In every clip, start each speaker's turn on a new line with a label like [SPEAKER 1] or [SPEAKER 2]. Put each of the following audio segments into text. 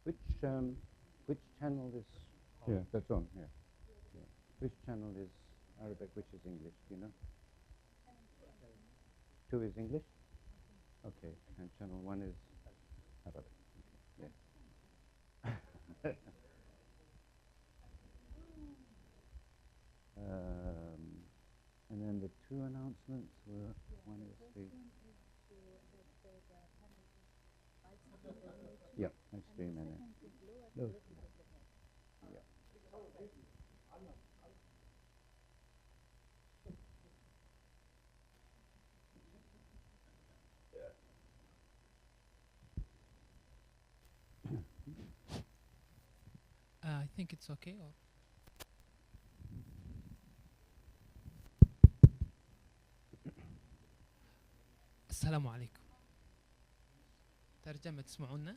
[SPEAKER 1] Which which channel is? Yeah, that's on. Yeah. Yeah. Which channel is Arabic? Which is English? Do you know? Two is English. Okay, and channel one is Arabic. Okay. Yeah. And then the two announcements were one is the yeah live stream and then no. Yeah.
[SPEAKER 2] I think it's okay. Or السلام عليكم. ترجمة تسمعونا؟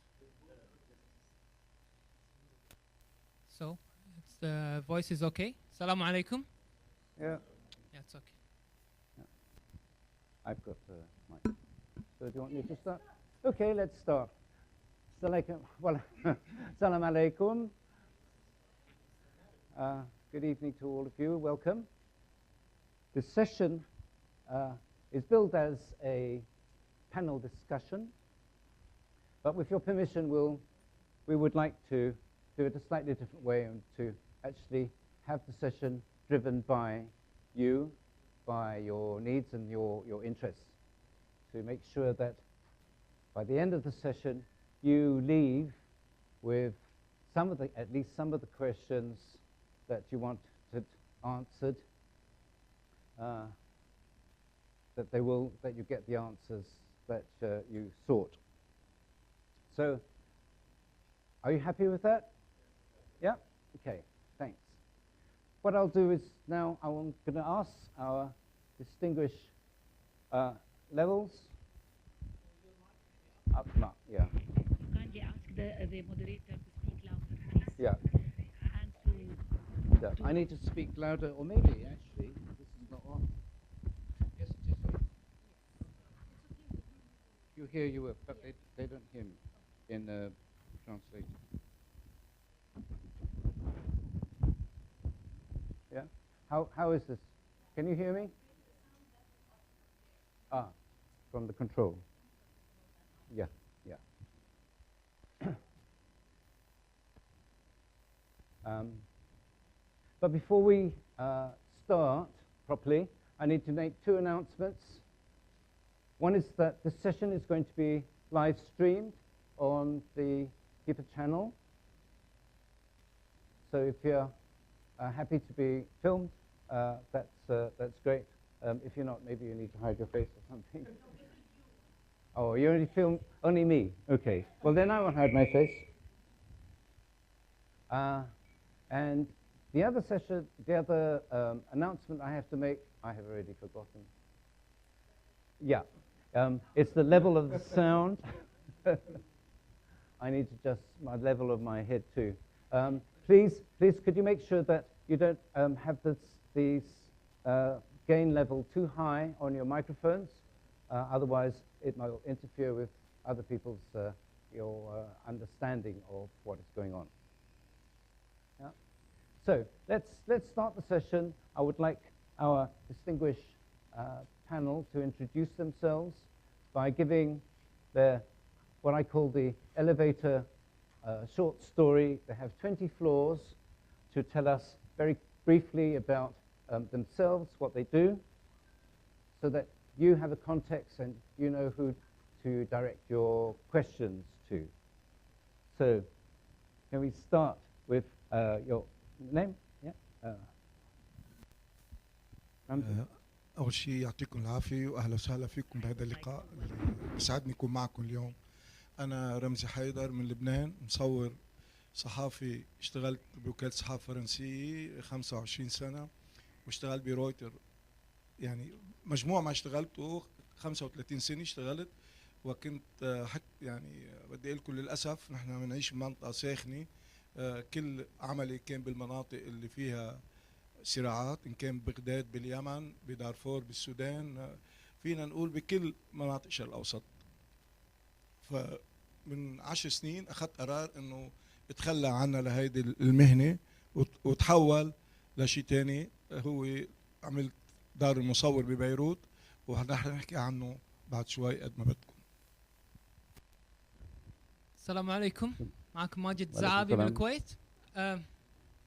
[SPEAKER 2] So, it's the voice is okay. السلام عليكم.
[SPEAKER 1] Yeah.
[SPEAKER 2] Yeah, it's okay.
[SPEAKER 1] I've got mic. So do you want me to start? Okay, let's start. Salam alaikum. Good evening to all of you. Welcome. This session is billed as a panel discussion, but with your permission, we would like to do it a slightly different way and to actually have the session driven by you, by your needs and your interests, to make sure that by the end of the session, you leave with at least some of the questions that you wanted answered, that you get the answers that you sought. So, are you happy with that? Yeah? Okay, thanks. What I'll do is now I'm going to ask our distinguished levels. Up, yeah.
[SPEAKER 3] Kindly ask the moderator to speak louder, please.
[SPEAKER 1] Yeah.
[SPEAKER 3] And to
[SPEAKER 1] I need to speak louder, or maybe actually this is not on. Yes, it is on. You hear you, but they don't hear me in the translator. Yeah. How is this? Can you hear me? From the control. Yeah. But before we start properly, I need to make two announcements. One is that this session is going to be live streamed on the HIPAA channel. So if you're happy to be filmed, that's great. If you're not, maybe you need to hide your face or something. Oh, you already filmed only me. Okay. Well, then I won't hide my face. And the other session, the other announcement I have to make, I have already forgotten. Yeah. It's the level of the sound. I need to adjust my level of my head too. Please, could you make sure that you don't have these gain level too high on your microphones? Otherwise, it might interfere with other people's your understanding of what is going on. Yeah. So let's start the session. I would like our distinguished panel to introduce themselves by giving what I call the elevator short story. They have 20 floors to tell us very briefly about themselves, what they do, so that you have a context and you know who to direct your questions to. So can we start with your name? Yeah.
[SPEAKER 4] أول شيء يعطيكم العافية وأهلا وسهلا فيكم بهذا اللقاء. بسعدني أكون معكم اليوم. أنا رمزي حيدر من لبنان، مصور صحافي، اشتغلت بوكالة صحافة فرنسية 25 سنة، واشتغلت برويتر، يعني مجموع ما اشتغلته 35 سنة اشتغلت. وكنت يعني بدي أقول لكم للأسف نحن بنعيش بمنطقة ساخنة، كل عملي كان بالمناطق اللي فيها صراعات، إن كان بغداد باليمن، بدارفور بالسودان، فينا نقول بكل مناطق الشرق الأوسط. من 10 سنين اخذت قرار انه اتخلى عنها لهيدي المهنه وتحول لشيء تاني. هو عملت دار المصور ببيروت ونحن نحكي عنه بعد شوي قد ما بدكم.
[SPEAKER 2] السلام عليكم، معكم ماجد
[SPEAKER 1] وعليكم
[SPEAKER 2] زعابي من
[SPEAKER 1] السلام.
[SPEAKER 2] الكويت.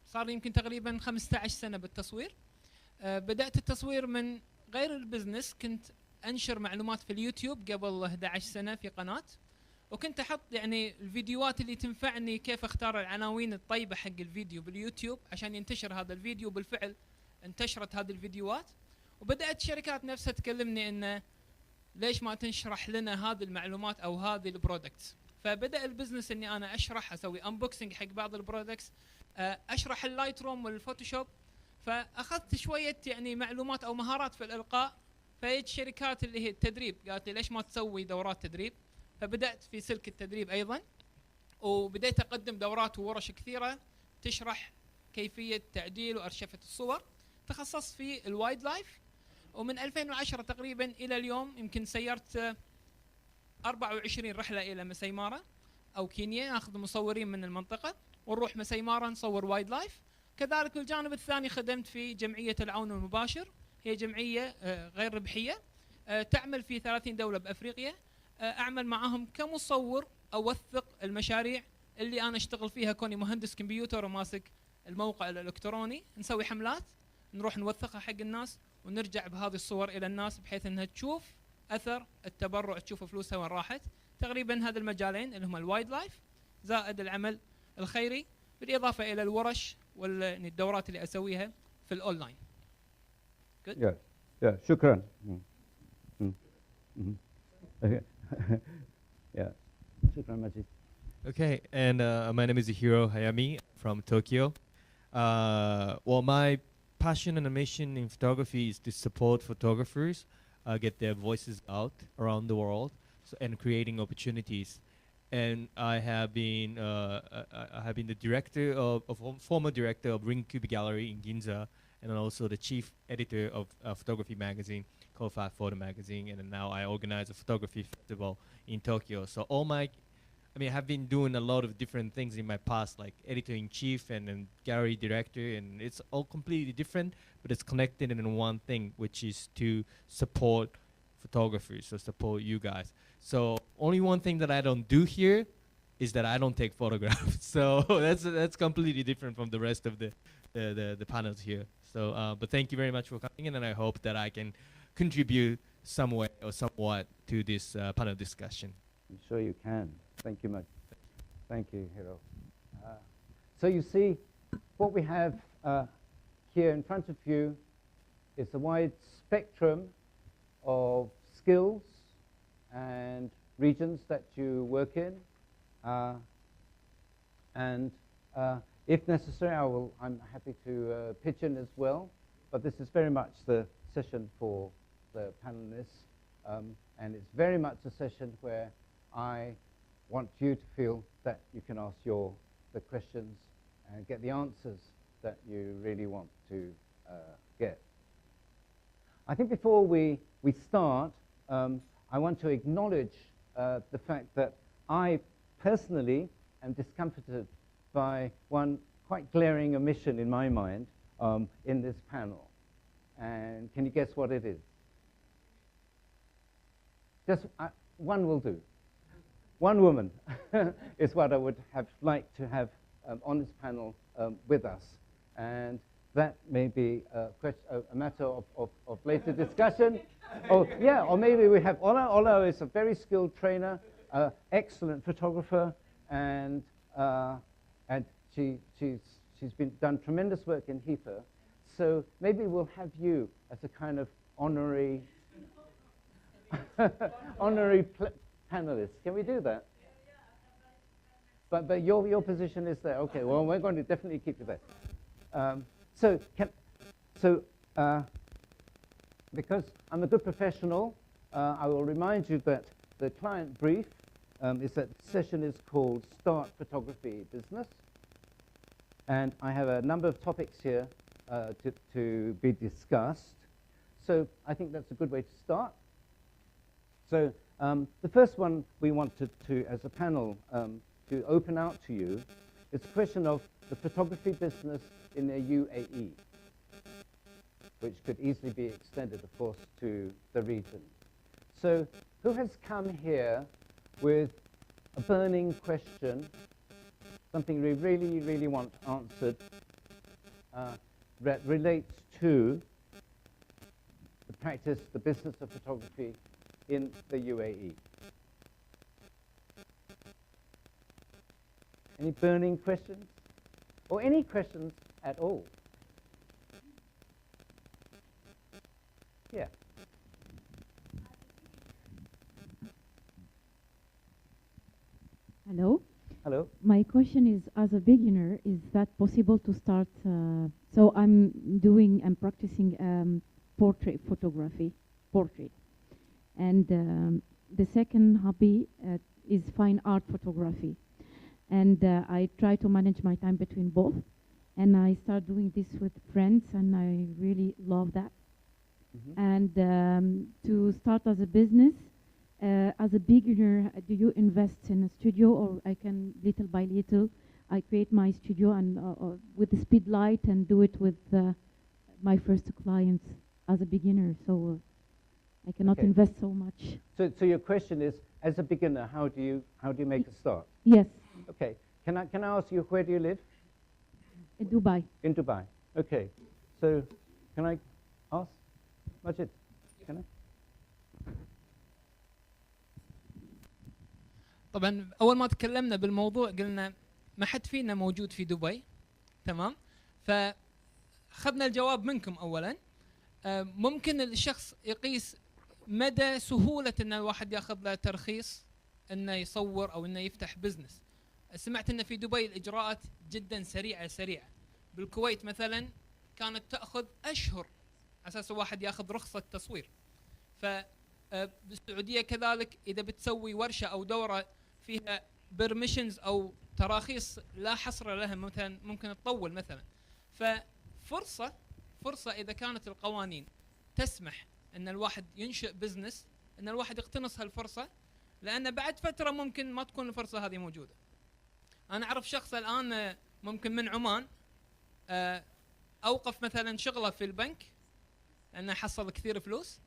[SPEAKER 2] صار لي يمكن تقريبا 15 سنة بالتصوير. بدأت التصوير من غير البزنس، كنت أنشر معلومات في اليوتيوب قبل 11 سنة في قناة، وكنت أحط يعني الفيديوهات اللي تنفعني كيف أختار العناوين الطيبة حق الفيديو باليوتيوب عشان ينتشر هذا الفيديو. بالفعل انتشرت هذه الفيديوهات، وبدأت شركات نفسها تكلمني إنه ليش ما تنشرح لنا هذه المعلومات أو هذه البرودكتس. فبدأ البزنس إني أنا أشرح، أسوي أنبوكسنج حق بعض البرودكتس، أشرح اللايت روم والفوتوشوب. فأخذت شوية يعني معلومات أو مهارات في الإلقاء. فجت شركات اللي هي التدريب قالت لي ليش ما تسوي دورات تدريب. فبدأت في سلك التدريب أيضا، وبديت أقدم دورات وورش كثيرة تشرح كيفية تعديل وأرشفة الصور. تخصصت في الوايد لايف، ومن 2010 تقريبا إلى اليوم يمكن سيرت 24 رحلة إلى مسيمارة أو كينيا، ناخذ مصورين من المنطقة ونروح مسيمارة نصور وايد لايف. كذلك بالجانب الثاني خدمت في جمعية العون المباشر، هي جمعية غير ربحية تعمل في 30 دولة بأفريقيا. أعمل معهم كمصور، أوثق المشاريع اللي أنا أشتغل فيها كوني مهندس كمبيوتر وماسك الموقع الإلكتروني. نسوي حملات نروح نوثقها حق الناس ونرجع بهذه الصور إلى الناس بحيث أنها تشوف أثر التبرع، تشوف فلوسها وين راحت. تقريبا هذا المجالين اللي هم الوايد لايف زائد العمل الخيري، بالإضافة إلى الورش والدورات اللي أسويها في الأونلاين.
[SPEAKER 1] Yeah, شكرا. Yeah, شكرا ماجد.
[SPEAKER 5] Okay, and my name is Hiro Hayami from Tokyo. Well, my passion and mission in photography is to support photographers get their voices out around the world, and creating opportunities. And I have been the director of former director of Ring Cube Gallery in Ginza, and then also the chief editor of a photography magazine called Fat Photo Magazine. And then now I organize a photography festival in Tokyo. So I have been doing a lot of different things in my past, like editor-in-chief and then gallery director, and it's all completely different, but it's connected in one thing, which is to support photographers, so support you guys. So only one thing that I don't do here is that I don't take photographs. So that's completely different from the rest of the panels here. So, but thank you very much for coming in, and I hope that I can contribute some way or somewhat to this panel discussion.
[SPEAKER 1] I'm sure you can. Thank you much. Thank you, Hiro. So you see, what we have here in front of you is a wide spectrum of skills and regions that you work in. And if necessary, I'm happy to pitch in as well. But this is very much the session for the panelists. And it's very much a session where I want you to feel that you can ask the questions and get the answers that you really want to get. I think before we start, I want to acknowledge the fact that I personally am discomforted by one quite glaring omission in my mind in this panel. And can you guess what it is? Just one will do. One woman is what I would have liked to have on this panel with us. And that may be a matter of later discussion. Oh, yeah, or maybe we have Ola. Ola is a very skilled trainer, excellent photographer, and she's done tremendous work in HEPA. So maybe we'll have you as a kind of honorary panelist. Can we do that? But your position is there. Okay. Well, we're going to definitely keep you there. Because I'm a good professional, I will remind you that the client brief is that the session is called Start Photography Business. And I have a number of topics here to be discussed. So I think that's a good way to start. So The first one we wanted to, as a panel, to open out to you is the question of the photography business in the UAE, which could easily be extended, of course, to the region. So who has come here with a burning question, something we really, really want answered, that relates to the practice, the business of photography in the UAE? Any burning questions? Or any questions at all? Yeah.
[SPEAKER 6] Hello.
[SPEAKER 1] Hello.
[SPEAKER 6] My question is, as a beginner, is that possible to start? So I'm practicing portrait photography, and the second hobby is fine art photography, and I try to manage my time between both, and I start doing this with friends, and I really love that.
[SPEAKER 1] Mhm.
[SPEAKER 6] And to start as a business. As a beginner, do you invest in a studio, or I can little by little, I create my studio and with the speed light and do it with my first clients as a beginner. So I cannot
[SPEAKER 1] Okay.
[SPEAKER 6] invest so much.
[SPEAKER 1] So your question is, as a beginner, how do you make a start?
[SPEAKER 6] Yes,
[SPEAKER 1] Okay. Can I ask you, where do you live?
[SPEAKER 6] in Dubai.
[SPEAKER 1] In Dubai. Okay. So can I ask Majid? Can I?
[SPEAKER 2] طبعا اول ما تكلمنا بالموضوع قلنا ما حد فينا موجود في دبي، تمام؟ فخذنا الجواب منكم اولا. ممكن الشخص يقيس مدى سهولة ان الواحد ياخذ له ترخيص انه يصور او انه يفتح بزنس. سمعت ان في دبي الاجراءات جدا سريعة. بالكويت مثلا كانت تاخذ اشهر على اساس الواحد ياخذ رخصة تصوير. بالسعودية كذلك اذا بتسوي ورشة او دورة فيها برميشنز او تراخيص لا حصر لها مثلا ممكن تطول مثلا. فرصة اذا كانت القوانين تسمح ان الواحد ينشئ بزنس، ان الواحد يقتنص هالفرصة، لان بعد فترة ممكن ما تكون الفرصة هذه موجودة. انا اعرف شخص الان ممكن من عمان اوقف مثلا شغله في البنك لانه حصل كثير فلوس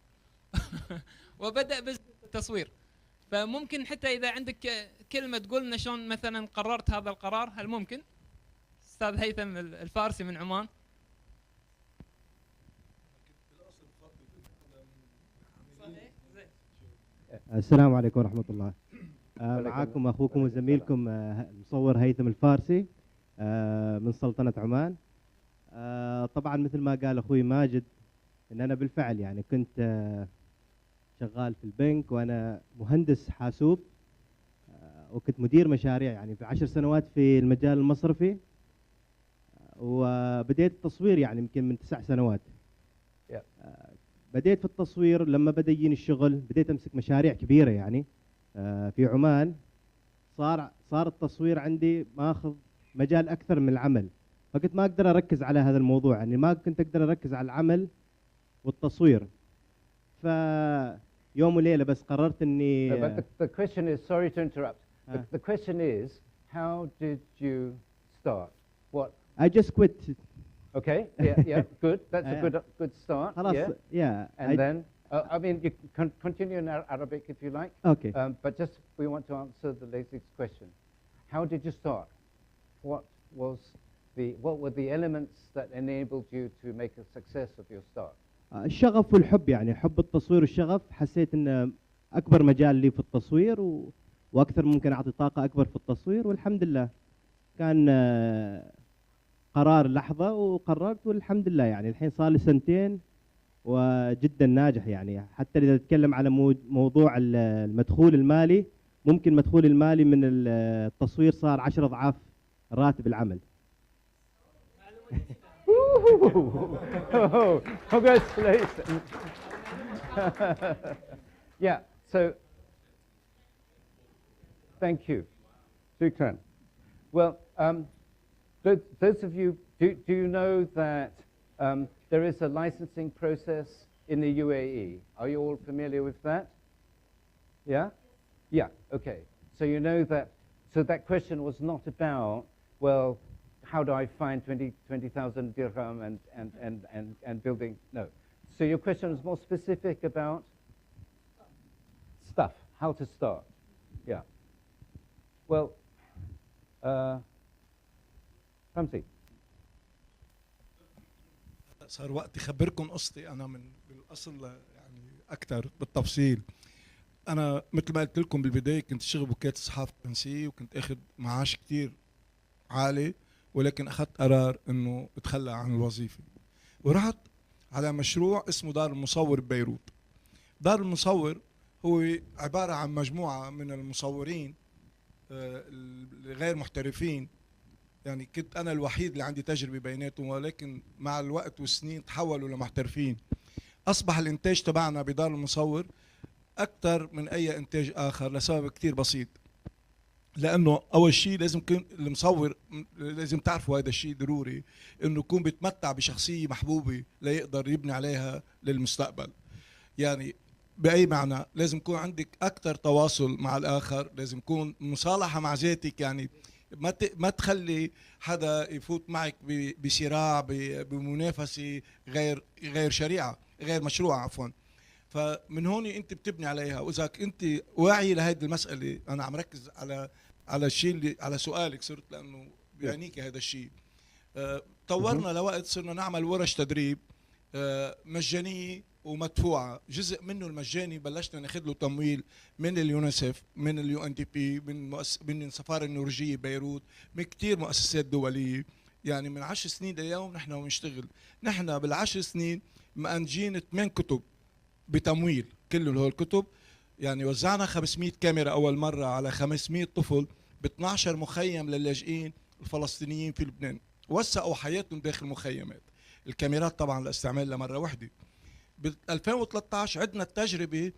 [SPEAKER 2] وبدأ بزنس التصوير. فممكن حتى اذا عندك كلمة تقول لنا شلون مثلا قررت هذا القرار، هل ممكن؟ استاذ هيثم الفارسي من عمان.
[SPEAKER 7] السلام عليكم ورحمة الله.
[SPEAKER 1] وعليكم
[SPEAKER 7] معكم أخوكم وزميلكم المصور هيثم الفارسي من سلطنة عمان. طبعا مثل ما قال أخوي ماجد إن أنا بالفعل يعني كنت شغال في البنك وأنا مهندس حاسوب، وكنت مدير مشاريع يعني في 10 سنوات في المجال المصرفي، وبديت التصوير يعني يمكن من 9 سنوات. بديت في التصوير لما بدأ يجيني الشغل، بديت أمسك مشاريع كبيرة يعني في عمان. صار التصوير عندي ماخذ مجال أكثر من العمل، فكنت ما أقدر أركز على هذا الموضوع، يعني ما كنت أقدر أركز على العمل والتصوير. فيوم وليلة بس قررت إني
[SPEAKER 1] But the question is, sorry to interrupt. The question is, how did you start? What?
[SPEAKER 7] I just quit.
[SPEAKER 1] Okay. Yeah. Good. That's a good start.
[SPEAKER 7] خلاص.
[SPEAKER 1] Yeah.
[SPEAKER 7] Yeah.
[SPEAKER 1] And then, I mean, you can continue in Arabic if you like.
[SPEAKER 7] Okay.
[SPEAKER 1] But just we want to answer the lady's question. How did you start? What were the elements that enabled you to make a success of your start?
[SPEAKER 7] الشغف والحب، يعني حب التصوير والشغف. حسيت ان اكبر مجال لي في التصوير واكثر ممكن اعطي طاقة اكبر في التصوير، والحمد لله كان قرار لحظة وقررت، والحمد لله يعني الحين صار لي 2 سنين وجدا ناجح. يعني حتى اذا نتكلم على موضوع المدخول المالي، ممكن مدخول المالي من التصوير صار 10 أضعاف راتب العمل.
[SPEAKER 1] Oh, congratulations. Yeah, so thank you. Shukran. Well, those of you, do you know that there is a licensing process in the UAE? Are you all familiar with that? Yeah? Yeah, okay. So you know that, so that question was not about, well, how do I find 20,000 dirham and building, no. So your question was more specific about stuff, how to start. Yeah. Well, Ramzi.
[SPEAKER 4] صار وقت اخبركم قصتي انا من بالاصل يعني اكثر بالتفصيل. انا مثل ما قلت لكم بالبدايه كنت اشتغل بوكاله الصحافه الفرنسيه وكنت اخذ معاش كثير عالي، ولكن اخذت قرار انه اتخلى عن الوظيفه ورحت على مشروع اسمه دار المصور ببيروت. دار المصور هو عباره عن مجموعه من المصورين الغير محترفين، يعني كنت انا الوحيد اللي عندي تجربه بيناتهم، ولكن مع الوقت والسنين تحولوا لمحترفين. اصبح الانتاج تبعنا بدار المصور اكثر من اي انتاج اخر لسبب كثير بسيط، لانه اول شيء لازم يكون المصور، لازم تعرفوا هذا الشيء ضروري، انه يكون بيتمتع بشخصيه محبوبه ليقدر يبني عليها للمستقبل. يعني باي معنى لازم يكون عندك اكثر تواصل مع الاخر، لازم يكون مصالحه مع ذاتك، يعني ما تخلي حدا يفوت معك بصراع بمنافسه غير شريعه، غير مشروعه عفوا. فمن هون انت بتبني عليها، واذا انت واعي لهيدي المساله، انا عم ركز على الشيء اللي على سؤالك صرت، لانه بيعنيك هذا الشيء. طورنا لوقت صرنا نعمل ورش تدريب مجانيه ومدفوعه، جزء منه المجاني بلشنا ناخذ له تمويل من اليونيسف، من اليو ان دي بي، من السفاره النرويجيه بيروت، من كثير مؤسسات دوليه. يعني من 10 سنين لليوم نحن ونشتغل، نحن بالعشر سنين مأنجين 8 كتب بتمويل، كل هول الكتب يعني وزعنا 500 كاميرا اول مره على 500 طفل ب 12 مخيم للاجئين الفلسطينيين في لبنان، وسعوا حياتهم داخل مخيمات. الكاميرات طبعا لاستعمال لمره واحده. ب 2013 عدنا التجربه،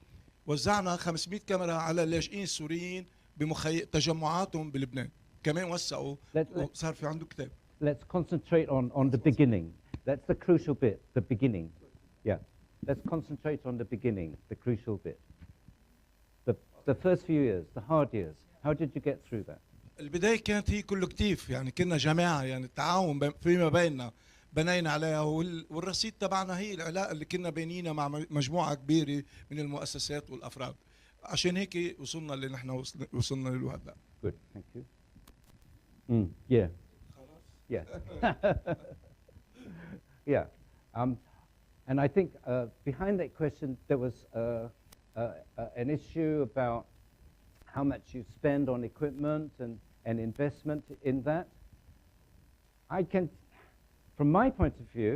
[SPEAKER 4] وزعنا 500 كاميرا على اللاجئين السوريين تجمعاتهم بلبنان، كمان وسعوا وصار في عنده كتاب.
[SPEAKER 1] Let's concentrate on the beginning. That's the crucial bit, the beginning. Yeah. Let's concentrate on the beginning, the crucial bit. The first few years, the hard years. How did you get through that?
[SPEAKER 4] البداية كانت هي كولكتيف، يعني كنا جماعة، يعني التعاون فيما بيننا بنينا عليها، والرصيد تبعنا هي العلاقة اللي كنا بينينا مع مجموعة كبيرة من المؤسسات والأفراد. عشان هيك وصلنا اللي نحن وصلنا له هلا.
[SPEAKER 1] Good, thank you. Yeah. Yeah. Yeah. And I think behind that question there was an issue about how much you spend on equipment and investment in that. I can, from my point of view,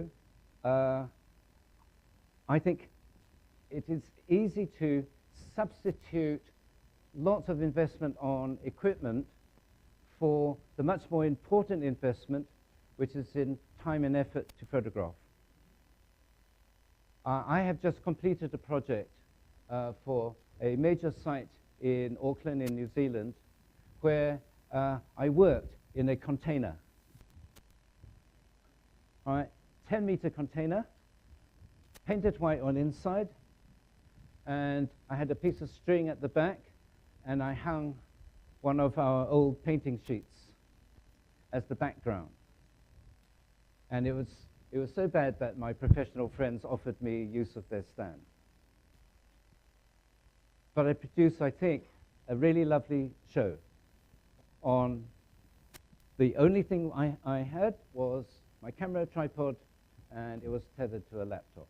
[SPEAKER 1] I think it is easy to substitute lots of investment on equipment for the much more important investment, which is in time and effort to photograph. I have just completed a project for a major site in Auckland in New Zealand where I worked in a container. All right, 10-meter container, painted white on inside, and I had a piece of string at the back, and I hung one of our old painting sheets as the background. And it was so bad that my professional friends offered me use of their stand. But I produced, I think, a really lovely show on the only thing I had was my camera tripod, and it was tethered to a laptop.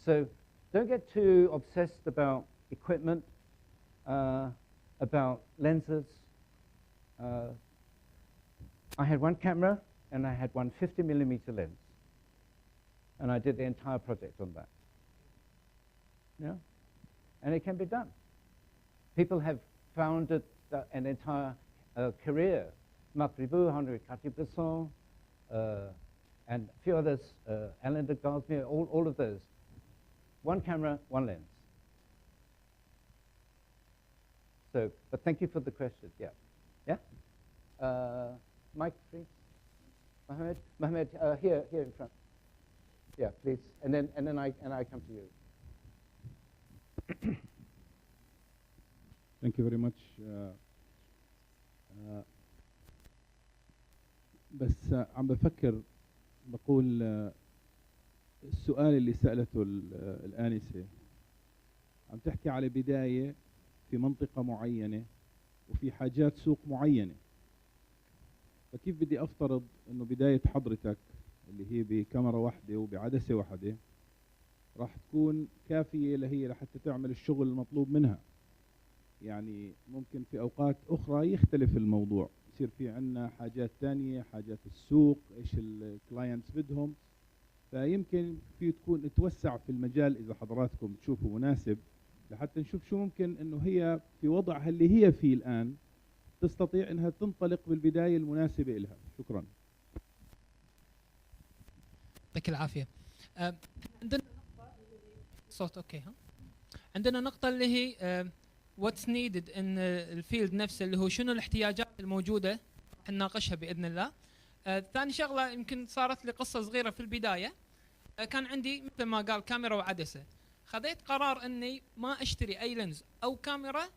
[SPEAKER 1] So don't get too obsessed about equipment, about lenses. I had one camera, and I had one 50mm lens. And I did the entire project on that. Yeah? And it can be done. People have founded an entire career. Marc Ribot, Henri Cartier-Bresson, and a few others, Alain de Gosmier, all of those. One camera, one lens. So, but thank you for the question, yeah. Yeah? Mike, please. Mohammed, here in front. Yeah, please. And then I come to you.
[SPEAKER 8] Thank you very much. بس عم بفكر بقول السؤال اللي سألته الآنسة عم تحكي على بداية في منطقة معينة وفي حاجات سوق معينة، فكيف بدي أفترض إنه بداية حضرتك اللي هي بكاميرا واحدة وبعدسة واحدة راح تكون كافية لحتى تعمل الشغل المطلوب منها؟ يعني ممكن في أوقات أخرى يختلف الموضوع، يصير في عنا حاجات تانية، حاجات السوق، إيش الكلاينتس بدهم، فيمكن في تكون نتوسع في المجال إذا حضراتكم تشوفوا مناسب لحتى نشوف شو ممكن إنه هي في وضعها اللي هي فيه الآن تستطيع إنها تنطلق بالبداية المناسبة لها. شكرا.
[SPEAKER 2] يعطيك العافية. عندنا صوت اوكي ها؟ عندنا نقطة اللي هي واتس نيدد ان الفيلد نفسه اللي هو شنو الاحتياجات الموجودة نناقشها بإذن الله. ثاني شغلة يمكن صارت لي قصة صغيرة في البداية. كان عندي مثل ما قال كاميرا وعدسة، خذيت قرار اني ما اشتري اي لينز او كاميرا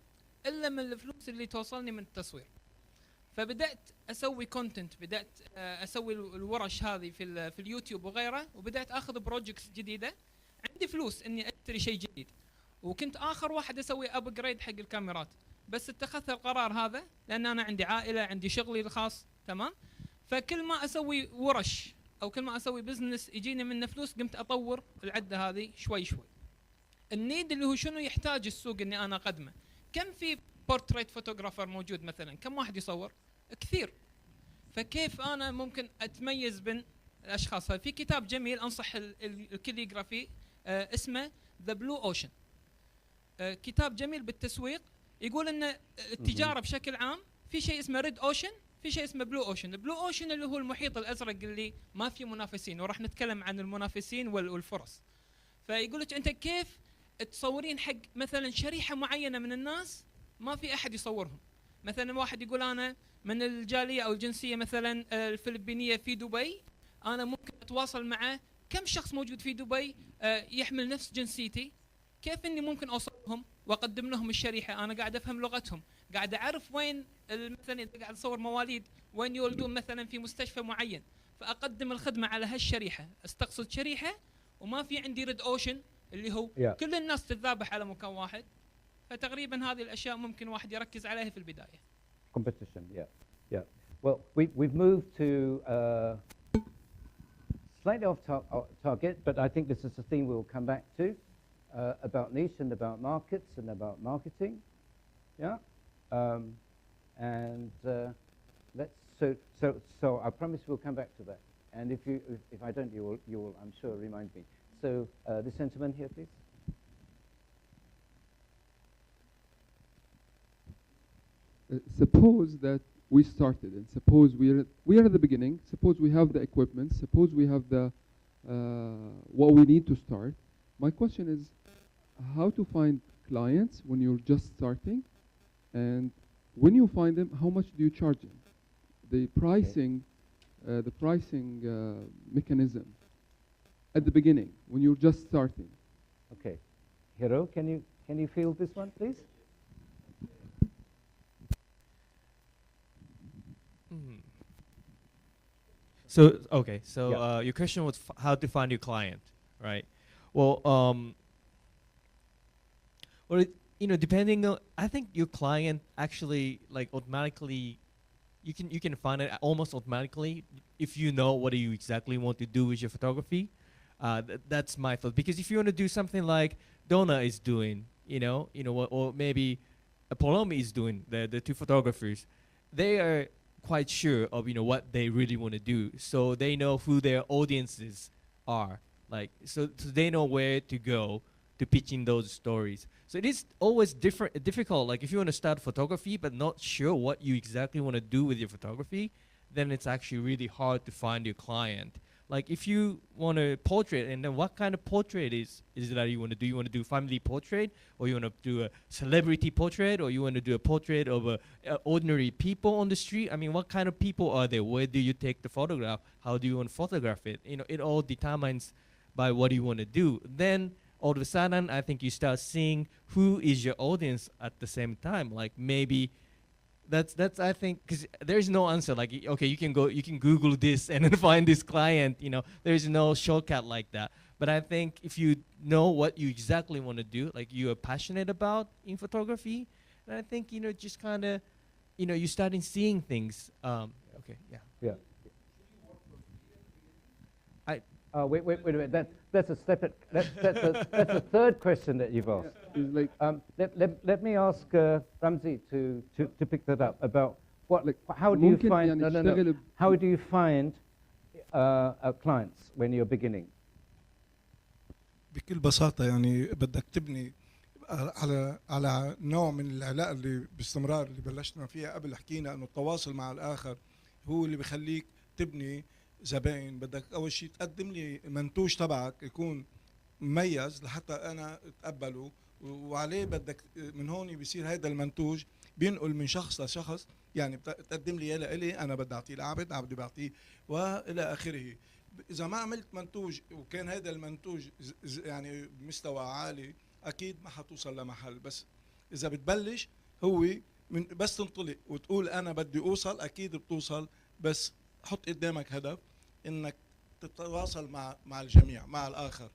[SPEAKER 2] الا من الفلوس اللي توصلني من التصوير. فبدأت اسوي كونتنت، بدأت اسوي الورش هذه في اليوتيوب وغيره، وبدأت اخذ بروجكتس جديدة. عندي فلوس اني اشتري شيء جديد، وكنت اخر واحد اسوي ابجريد حق الكاميرات، بس اتخذت القرار هذا لان انا عندي عائلة، عندي شغلي الخاص، تمام؟ فكل ما اسوي ورش او كل ما اسوي بزنس يجيني منه فلوس قمت اطور العدة هذه شوي شوي. النيد اللي هو شنو يحتاج السوق اني انا اقدمه. كم في بورتريت فوتوغرافر موجود مثلا؟ كم واحد يصور؟ كثير. فكيف انا ممكن اتميز بين الاشخاص؟ في كتاب جميل انصح الكل يقرا فيه، اسمه ذا بلو اوشن. كتاب جميل بالتسويق، يقول ان التجاره بشكل عام في شيء اسمه ريد اوشن، في شيء اسمه بلو اوشن. البلو اوشن اللي هو المحيط الازرق اللي ما فيه منافسين، وراح نتكلم عن المنافسين والفرص. فيقول لك انت كيف تصورين حق مثلا شريحه معينه من الناس ما في احد يصورهم. مثلا واحد يقول انا من الجاليه او الجنسيه مثلا الفلبينيه في دبي، انا ممكن اتواصل مع كم شخص موجود في دبي يحمل نفس جنسيتي، كيف اني ممكن اوصلهم واقدم لهم الشريحه؟ انا قاعد افهم لغتهم، قاعد اعرف وين مثلا اذا قاعد اصور مواليد وين يولدون مثلا في مستشفى معين، فاقدم الخدمه على هالشريحه، استقصد شريحه وما في عندي ريد اوشن اللي هو كل الناس تتذابح على مكان واحد. فتقريبا هذه الاشياء ممكن واحد يركز عليها في البدايه.
[SPEAKER 1] Competition, yeah. Well, we've moved to slightly off target, but I think this is a theme we'll come back to, about niche and about markets and about marketing. Yeah. And let's so I promise we'll come back to that. And if I don't, you will I'm sure remind me. So this gentleman here, please.
[SPEAKER 9] Suppose that we started, and suppose we are at the beginning. Suppose we have the equipment. Suppose we have the what we need to start. My question is, how to find clients when you're just starting, and when you find them, how much do you charge them? The pricing mechanism at the beginning when you're just starting.
[SPEAKER 1] Okay, Hiro, can you field this one, please?
[SPEAKER 5] So okay, so your question was how to find your client, right? Well, depending on, I think your client actually like automatically, you can find it almost automatically if you know what you exactly want to do with your photography. That's my thought, because if you want to do something like Donna is doing, or maybe Polomi is doing, the two photographers, they are quite sure of what they really want to do, so they know who their audiences are, like so they know where to go to pitch in those stories. So it is always difficult, like if you want to start photography but not sure what you exactly want to do with your photography, then it's actually really hard to find your client. Like if you want a portrait, and then what kind of portrait is it that you want to do? You want to do family portrait, or you want to do a celebrity portrait, or you want to do a portrait of ordinary people on the street? I mean, what kind of people are there? Where do you take the photograph? How do you want to photograph it? It all determines by what you want to do. Then all of a sudden, I think you start seeing who is your audience at the same time. Like maybe that's I think, because there's no answer. Like okay, you can Google this and then find this client. You know, there's no shortcut like that. But I think if you know what you exactly want to do, like you are passionate about in photography, and I think just kind of, you starting seeing things. Okay, yeah.
[SPEAKER 1] Yeah. Wait a minute. That's a separate. That's a third question that you've asked.
[SPEAKER 9] It's like
[SPEAKER 1] Let me ask Ramzi to pick that up about what.
[SPEAKER 9] Like
[SPEAKER 1] How do you
[SPEAKER 9] ممكن
[SPEAKER 1] find?
[SPEAKER 9] يعني
[SPEAKER 1] No.
[SPEAKER 9] تشتغل
[SPEAKER 1] How do you find clients when you're beginning?
[SPEAKER 4] بكل بساطة يعني بدك تبني على نوع من العلاقة اللي باستمرار اللي بلشنا فيها قبل. حكينا انه التواصل مع الاخر هو اللي بخليك تبني زباين. بدك اول شيء تقدم لي المنتوج تبعك يكون مميز لحتى انا اتقبله، وعليه بدك من هون بيصير هذا المنتوج بينقل من شخص لشخص. يعني بتقدم لي يا لي انا بدي اعطيه لعبد، عبد بعطيه والى اخره. اذا ما عملت منتوج وكان هذا المنتوج يعني بمستوى عالي اكيد ما حتوصل لمحل. بس اذا بتبلش هو من بس تنطلق وتقول انا بدي اوصل، اكيد بتوصل. بس حط قدامك هدف انك تتواصل مع الجميع، مع الاخر.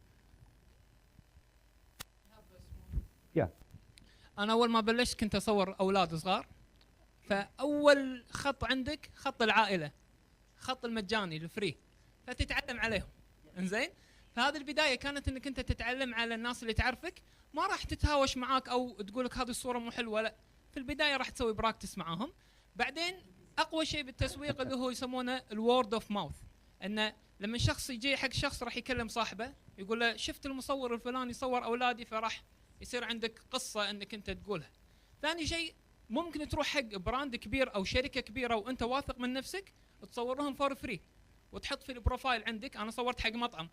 [SPEAKER 2] انا اول ما بلشت كنت اصور اولاد صغار، فاول خط عندك خط العائله، خط المجاني الفري، فتتعلم عليهم. انزين، فهذه البدايه كانت انك انت تتعلم على الناس اللي تعرفك، ما راح تتهاوش معاك او تقول لك هذه الصوره مو حلوه، لا، في البدايه راح تسوي براكتس معاهم. بعدين اقوى شيء بالتسويق اللي هو يسمونه الورد اوف ماوث، انه لما شخص يجي حق شخص راح يكلم صاحبه يقول له شفت المصور الفلاني صور اولادي، فراح يصير عندك قصه انك انت تقولها. ثاني شيء ممكن تروح حق براند كبير او شركه كبيره وانت واثق من نفسك، تصور لهم فور فري وتحط في البروفايل عندك. انا صورت حق مطعم،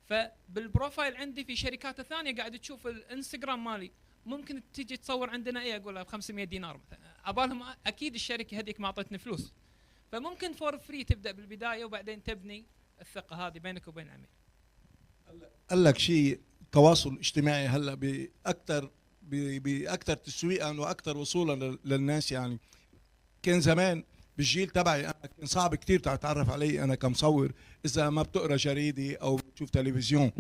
[SPEAKER 2] فبالبروفايل عندي في شركات ثانيه قاعد تشوف الانستغرام مالي، ممكن تيجي تصور عندنا ايه، اقول لها ب 500 دينار مثلا، عبالهم اكيد الشركه هذيك ما اعطتني فلوس. فممكن فور فري تبدا بالبدايه وبعدين تبني الثقه هذه بينك وبين العميل.
[SPEAKER 4] قال لك شيء، التواصل الاجتماعي هلا باكثر تسويقا واكثر وصولا للناس. يعني كان زمان بالجيل تبعي انا كان صعب كثير تتعرف علي انا كمصور اذا ما بتقرا جريده او بتشوف تلفزيون.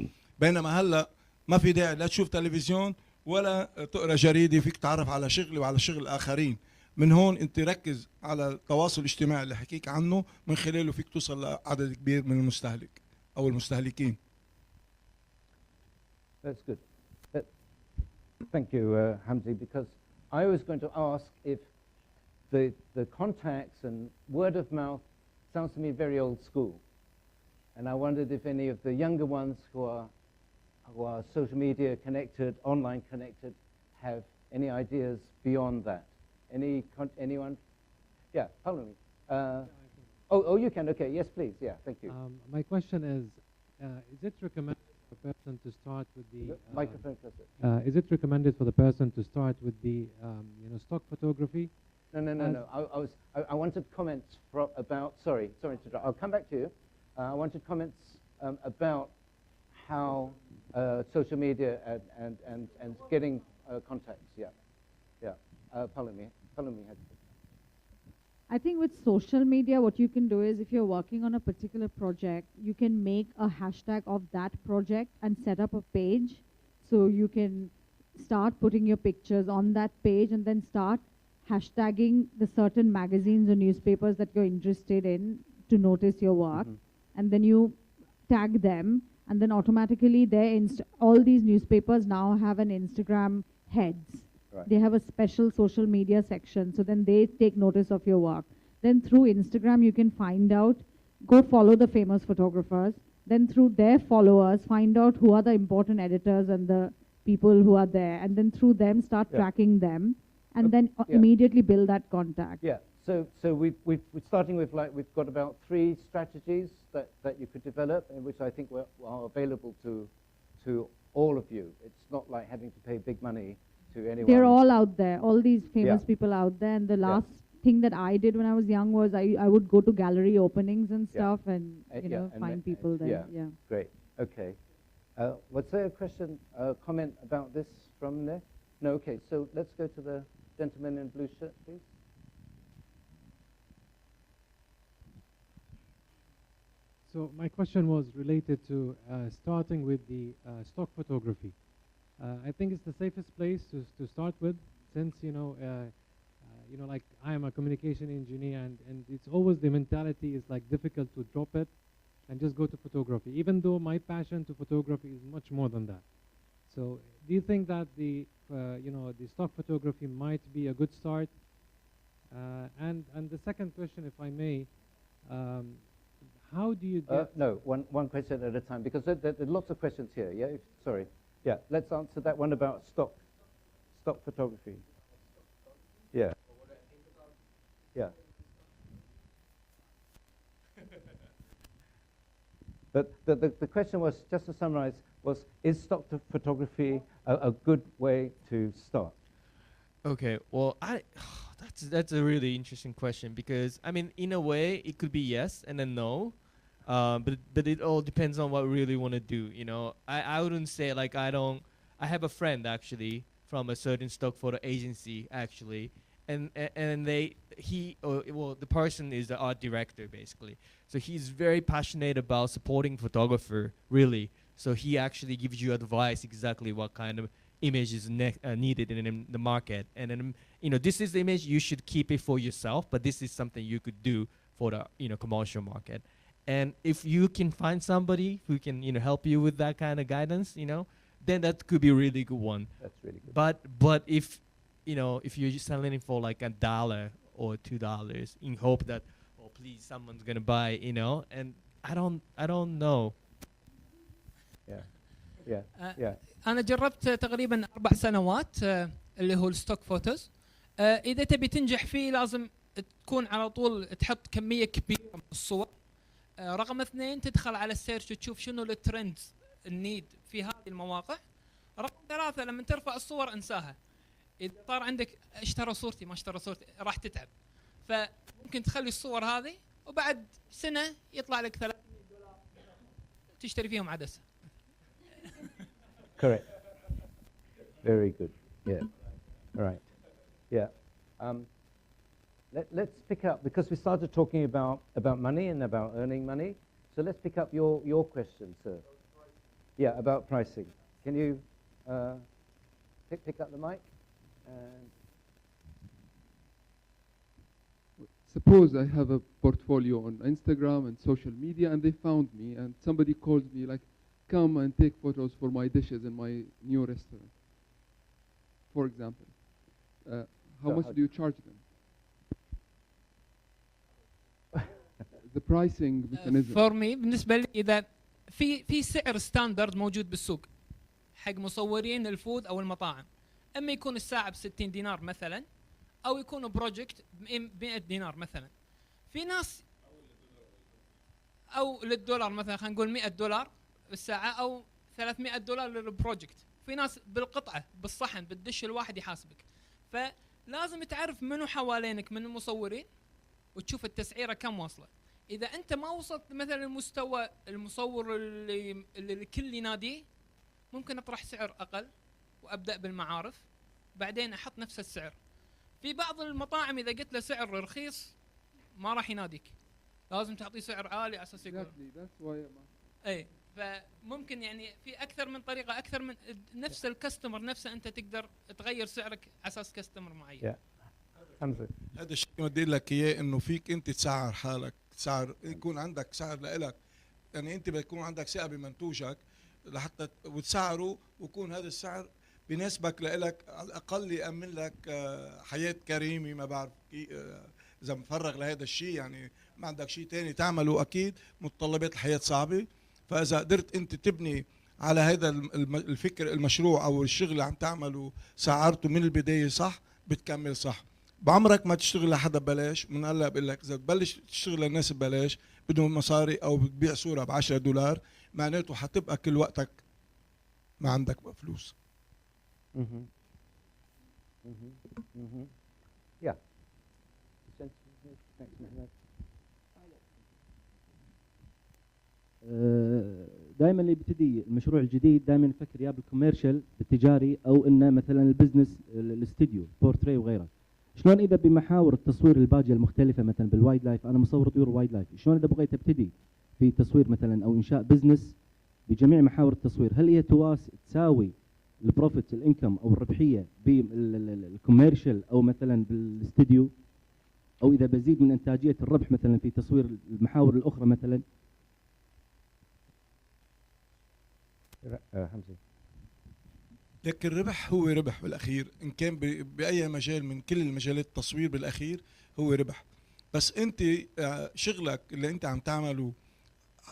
[SPEAKER 4] بينما هلا ما في داعي لا تشوف تلفزيون ولا تقرا جريده، فيك تعرف على شغلي وعلى شغل الاخرين. من هون انت ركز على التواصل الاجتماعي اللي حكيك عنه، من خلاله فيك توصل لعدد كبير من المستهلك او المستهلكين.
[SPEAKER 1] That's good. Thank you, Hamzi, because I was going to ask if the contacts and word of mouth sounds to me very old school. And I wondered if any of the younger ones who are social media connected, online connected, have any ideas beyond that. Anyone? Yeah, follow me. Oh, you can. Okay, yes, please. Yeah, thank you.
[SPEAKER 10] My question is it recommended for a person to start with the
[SPEAKER 1] microphone closer.
[SPEAKER 10] Is it recommended for the person to start with the stock photography?
[SPEAKER 1] No. I wanted comments about. Sorry to interrupt. I'll come back to you. I wanted comments about how social media and getting contacts. Yeah. Follow me.
[SPEAKER 6] I think with social media, what you can do is if you're working on a particular project, you can make a hashtag of that project and set up a page. So you can start putting your pictures on that page and then start hashtagging the certain magazines or newspapers that you're interested in to notice your work. And then you tag them, and then automatically all these newspapers now have an Instagram heads.
[SPEAKER 1] Right.
[SPEAKER 6] They have a special social media section, so then they take notice of your work. Then through Instagram you can find out, go follow the famous photographers, then through their followers find out who are the important editors and the people who are there, and then through them start tracking them, and then immediately build that contact.
[SPEAKER 1] Yeah, so we're starting with, like, we've got about 3 strategies that you could develop, and which I think are available to all of you. It's not like having to pay big money to anyone.
[SPEAKER 6] They're all out there, all these famous people out there. And the last thing that I did when I was young was I would go to gallery openings and stuff and find people there.
[SPEAKER 1] Yeah. Great. Okay. Was there a question, comment about this from there? No, okay, so let's go to the gentleman in blue shirt, please.
[SPEAKER 10] So my question was related to starting with the stock photography. I think it's the safest place to start with, since like I am a communication engineer, and it's always the mentality is like difficult to drop it and just go to photography, even though my passion to photography is much more than that. So do you think that the stock photography might be a good start? And the second question, if I may, how do you get...
[SPEAKER 1] No, one question at a time, because there are lots of questions here, yeah? Sorry. Yeah, let's answer that one about stock photography. Yeah. Yeah. But the question was, just to summarize, was, is stock photography a good way to start?
[SPEAKER 5] Okay, well, that's a really interesting question, because I mean, in a way, it could be yes and then no, but it all depends on what we really want to do. You know, I wouldn't say like I have a friend actually from a certain stock photo agency actually, and the person is the art director basically, so he's very passionate about supporting photographer really. So he actually gives you advice exactly what kind of image is needed in the market, and then this is the image, you should keep it for yourself, but this is something you could do for the commercial market. And if you can find somebody who can help you with that kind of guidance, then that could be a really good one.
[SPEAKER 1] That's really good.
[SPEAKER 5] But if you're just selling it for like $1 or $2 in hope that please someone's gonna buy, and I don't know.
[SPEAKER 1] Yeah.
[SPEAKER 2] أنا جربت تقريبا 4 سنوات اللي هو الستوك فوتوز. إذا تبي تنجح فيه لازم تكون على طول تحط كمية كبيرة من الصور. رقم 2 تدخل على السيرش وتشوف شنو الترندز النيد في هذه المواقع. رقم 3 لما ترفع الصور انساها. إذا صار عندك اشترى صورتي ما اشترى صورتي راح تتعب. فممكن تخلي الصور هذه وبعد سنة يطلع لك $300 تشتري فيهم عدسة.
[SPEAKER 1] Correct. Very good. Yeah. All right. Yeah. Let's pick up, because we started talking about money and about earning money. So let's pick up your question, sir. Yeah, about pricing. Can you pick up the mic? And
[SPEAKER 9] suppose I have a portfolio on Instagram and social media, and they found me, and somebody called me like, come and take photos for my dishes in my new restaurant, for example. How much do you charge them? The pricing mechanism.
[SPEAKER 2] For me بالنسبة لي إذا في سعر ستاندرد موجود بالسوق حق مصورين الفود أو المطاعم، أما يكون الساعة ب$60 مثلا، أو يكون بروجكت $100 مثلا. في ناس أو للدولار مثلا، خلينا نقول $100 بالساعة أو $300 للبروجكت. في ناس بالقطعة بالصحن بالدش الواحد يحاسبك. فلازم تعرف منو حوالينك من المصورين وتشوف التسعيرة كم واصلة. إذا أنت ما وصلت مثلا لمستوى المصور اللي الكل يناديه، ممكن أطرح سعر أقل وأبدأ بالمعارف، بعدين أحط نفس السعر. في بعض المطاعم إذا قلت له سعر رخيص ما راح يناديك، لازم تعطيه سعر عالي على أساس يقول. أي فممكن يعني في أكثر من طريقة، أكثر من نفس الكاستمر نفسه أنت تقدر تغير سعرك على أساس كاستمر معين.
[SPEAKER 1] حمزة.
[SPEAKER 4] هذا الشيء بدي لك إياه، إنه فيك أنت تسعر حالك، سعر يكون عندك سعر لإلك، يعني أنت بيكون عندك ثقة بمنتوجك لحتى وتسعره، ويكون هذا السعر بيناسبك لإلك، على الأقل يأمن لك حياة كريمة. ما بعرف إذا مفرغ لهذا الشيء، يعني ما عندك شيء تاني تعمله، أكيد متطلبات الحياة صعبة. فإذا قدرت أنت تبني على هذا الفكر المشروع أو الشغل اللي عم تعمله، سعرته من البداية صح، بتكمل صح. بعمرك ما تشتغل لحدا ببلاش. من هلا بقول لك اذا تبلش تشتغل للناس ببلاش بدون مصاري، او بتبيع صوره ب$10، معناته حتبقى كل وقتك ما عندك بقى فلوس.
[SPEAKER 1] Yeah.
[SPEAKER 11] دائما اللي بيبتدي المشروع الجديد دائما يفكر يا بالكوميرشال بالتجاري او انه مثلا البزنس الاستديو بورتري وغيره. شلون اذا بمحاور التصوير الباجيه المختلفه مثلا بالوايد لايف، انا مصور طيور وايد لايف، شلون اذا بغيت ابتدي في تصوير مثلا او انشاء بزنس بجميع محاور التصوير، هل هي تساوي البروفيت الانكم او الربحيه بالكوميرشال او مثلا بالاستديو، او اذا بزيد من انتاجيه الربح مثلا في تصوير المحاور الاخرى مثلا؟
[SPEAKER 1] حمزة.
[SPEAKER 4] لكن الربح هو ربح بالاخير، ان كان باي مجال من كل المجالات التصوير بالاخير هو ربح. بس انت شغلك اللي انت عم تعمله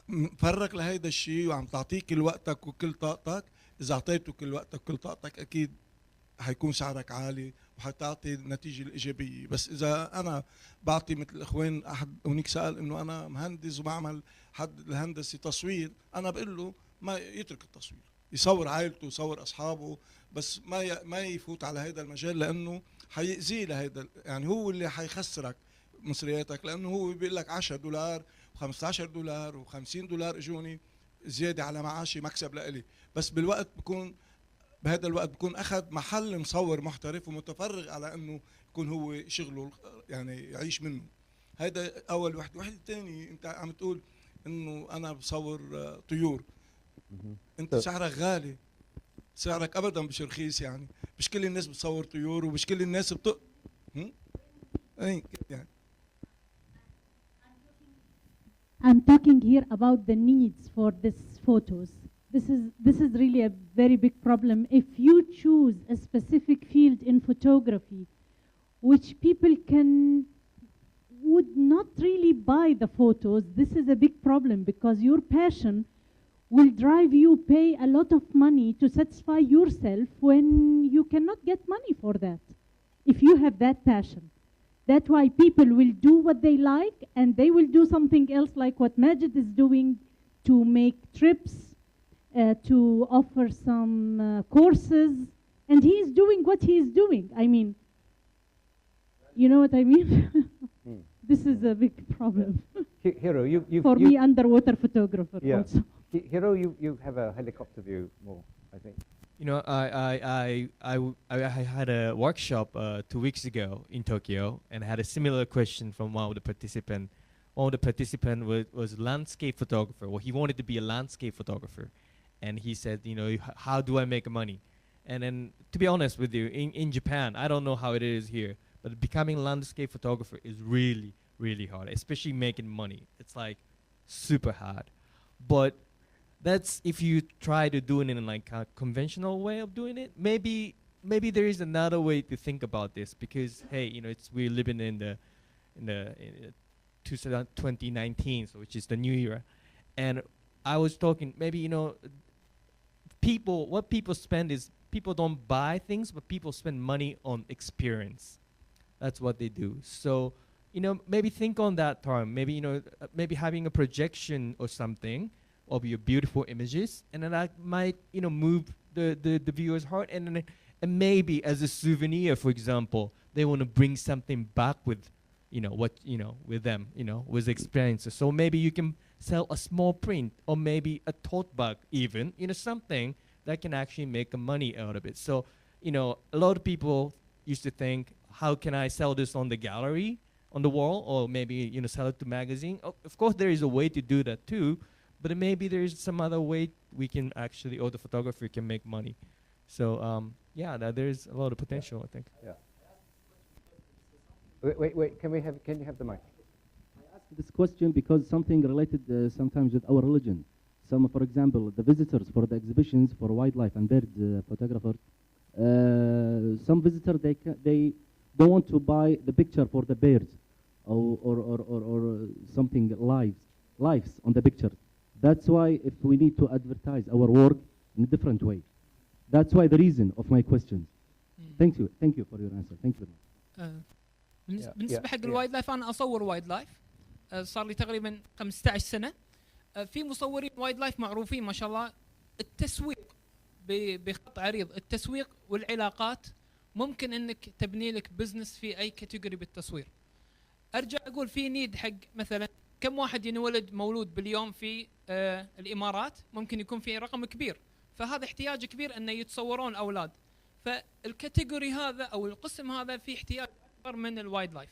[SPEAKER 4] مفرغ لهيدا الشيء وعم تعطيه كل وقتك وكل طاقتك، اذا اعطيته كل وقتك وكل طاقتك اكيد حيكون سعرك عالي وحتعطي النتيجه الايجابيه. بس اذا انا بعطي مثل الاخوان، احد هونيك سال انه انا مهندس وبعمل حد الهندسي تصوير، انا بقول له ما يترك التصوير، يصور عائلته يصور اصحابه، بس ما يفوت على هذا المجال لانه حيأذيه لهيدا، يعني هو اللي حيخسرك مصرياتك، لانه هو بيقول لك $10 و$15 و$50 اجوني زياده على معاشي مكسب لإلي، بس بالوقت بكون بهذا الوقت بكون اخذ محل مصور محترف ومتفرغ على انه يكون هو شغله يعني يعيش منه. هذا اول وحده. الوحده الثانيه انت عم تقول انه انا بصور طيور، انت سعرك غالي، سعرك ابدا مش رخيص، يعني مش كل الناس بتصور طيور ومش كل الناس يعني.
[SPEAKER 12] I'm talking here about the needs for these photos. This is really a very big problem. If you choose a specific field in photography, which people would not really buy the photos, this is a big problem because your passion will drive you pay a lot of money to satisfy yourself when you cannot get money for that. If you have that passion. That's why people will do what they like and they will do something else like what Majid is doing to make trips, to offer some courses, and he is doing what he is doing. I mean, you know what I mean? This is a big problem.
[SPEAKER 1] Hero,
[SPEAKER 12] for me, underwater photographer also.
[SPEAKER 1] Hero, you have a helicopter view more, I think.
[SPEAKER 5] You know, I had a workshop 2 weeks ago in Tokyo and had a similar question from one of the participants. One of the participants was a landscape photographer. Well, he wanted to be a landscape photographer. And he said, you know, how do I make money? And then, to be honest with you, in Japan, I don't know how it is here, but becoming a landscape photographer is really, really hard, especially making money. It's like super hard. But that's if you try to do it in like a conventional way of doing it. Maybe there is another way to think about this, because hey, you know, we're living in the 2019, so which is the new era, and I was talking maybe, you know, what people spend is people don't buy things, but people spend money on experience. That's what they do. So, you know, maybe think on that term. Maybe, you know, maybe having a projection or something of your beautiful images, and then that might, you know, move the viewer's heart, and maybe as a souvenir, for example, they want to bring something back with, you know, what, you know, with them, you know, with experiences. So maybe you can sell a small print, or maybe a tote bag even, you know, something that can actually make money out of it. So, you know, a lot of people used to think, how can I sell this on the gallery, on the wall, or maybe, you know, sell it to magazine? Of course, there is a way to do that too, but maybe there is some other way we can actually, or the photographer can make money. So, yeah, there is a lot of potential, I think.
[SPEAKER 1] Yeah. Wait, can you have the mic?
[SPEAKER 11] I asked this question because something related sometimes with our religion. Some, for example, the visitors for the exhibitions for wildlife and bird photographers, some visitors, they don't want to buy the picture for the birds or something lives on the picture. That's why if we need to advertise our work in a different way. That's why the reason of my questions. Thank you for your answer. Thank you.
[SPEAKER 2] بالنسبة حق الوايد لايف، أنا أصور وايد لايف صار لي تقريبا 15 سنة. في مصورين وايد لايف معروفين ما شاء الله. التسويق بخط عريض، التسويق والعلاقات ممكن انك تبني لك بزنس في اي كاتيجوري بالتصوير. ارجع اقول في نيد حق مثلا كم واحد ينولد مولود باليوم في الامارات؟ ممكن يكون في رقم كبير، فهذا احتياج كبير انه يتصورون اولاد. فالكاتيجوري هذا او القسم هذا فيه احتياج اكبر من الوايلد لايف.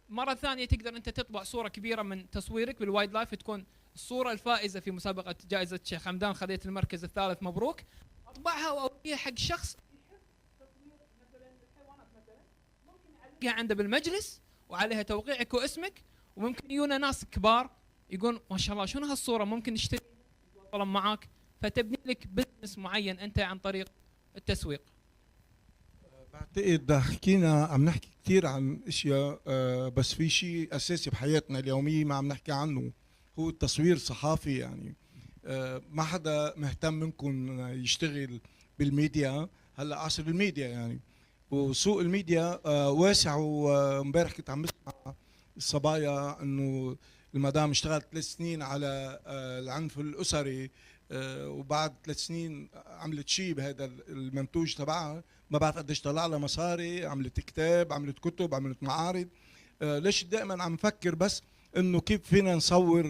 [SPEAKER 2] مره ثانيه تقدر انت تطبع صوره كبيره من تصويرك بالوايلد لايف، تكون الصوره الفائزه في مسابقه جائزه شيخ حمدان، خذيت المركز الثالث، مبروك. اطبعها واوديها حق شخص يعلقها عنده بالمجلس وعليها توقيعك واسمك، وممكن يجونا ناس كبار يقول ما شاء الله شنو هالصوره، ممكن نشتري طلب معاك، فتبني لك بزنس معين انت عن طريق التسويق.
[SPEAKER 4] بعتقد حكينا عم نحكي كثير عن اشياء، بس في شيء اساسي بحياتنا اليوميه ما عم نحكي عنه، هو التصوير الصحافي. يعني ما حدا مهتم منكم يشتغل بالميديا، هلا عصر الميديا يعني، وسوق الميديا واسع. وامبارح كنت عم بسمع الصبايا انه المدام اشتغلت 3 سنين على العنف الاسري، وبعد 3 سنين عملت شيء بهذا المنتوج تبعها، ما بعرف قديش طلع لها مصاري، عملت كتاب، عملت كتب، عملت معارض. ليش دائما عم نفكر بس انه كيف فينا نصور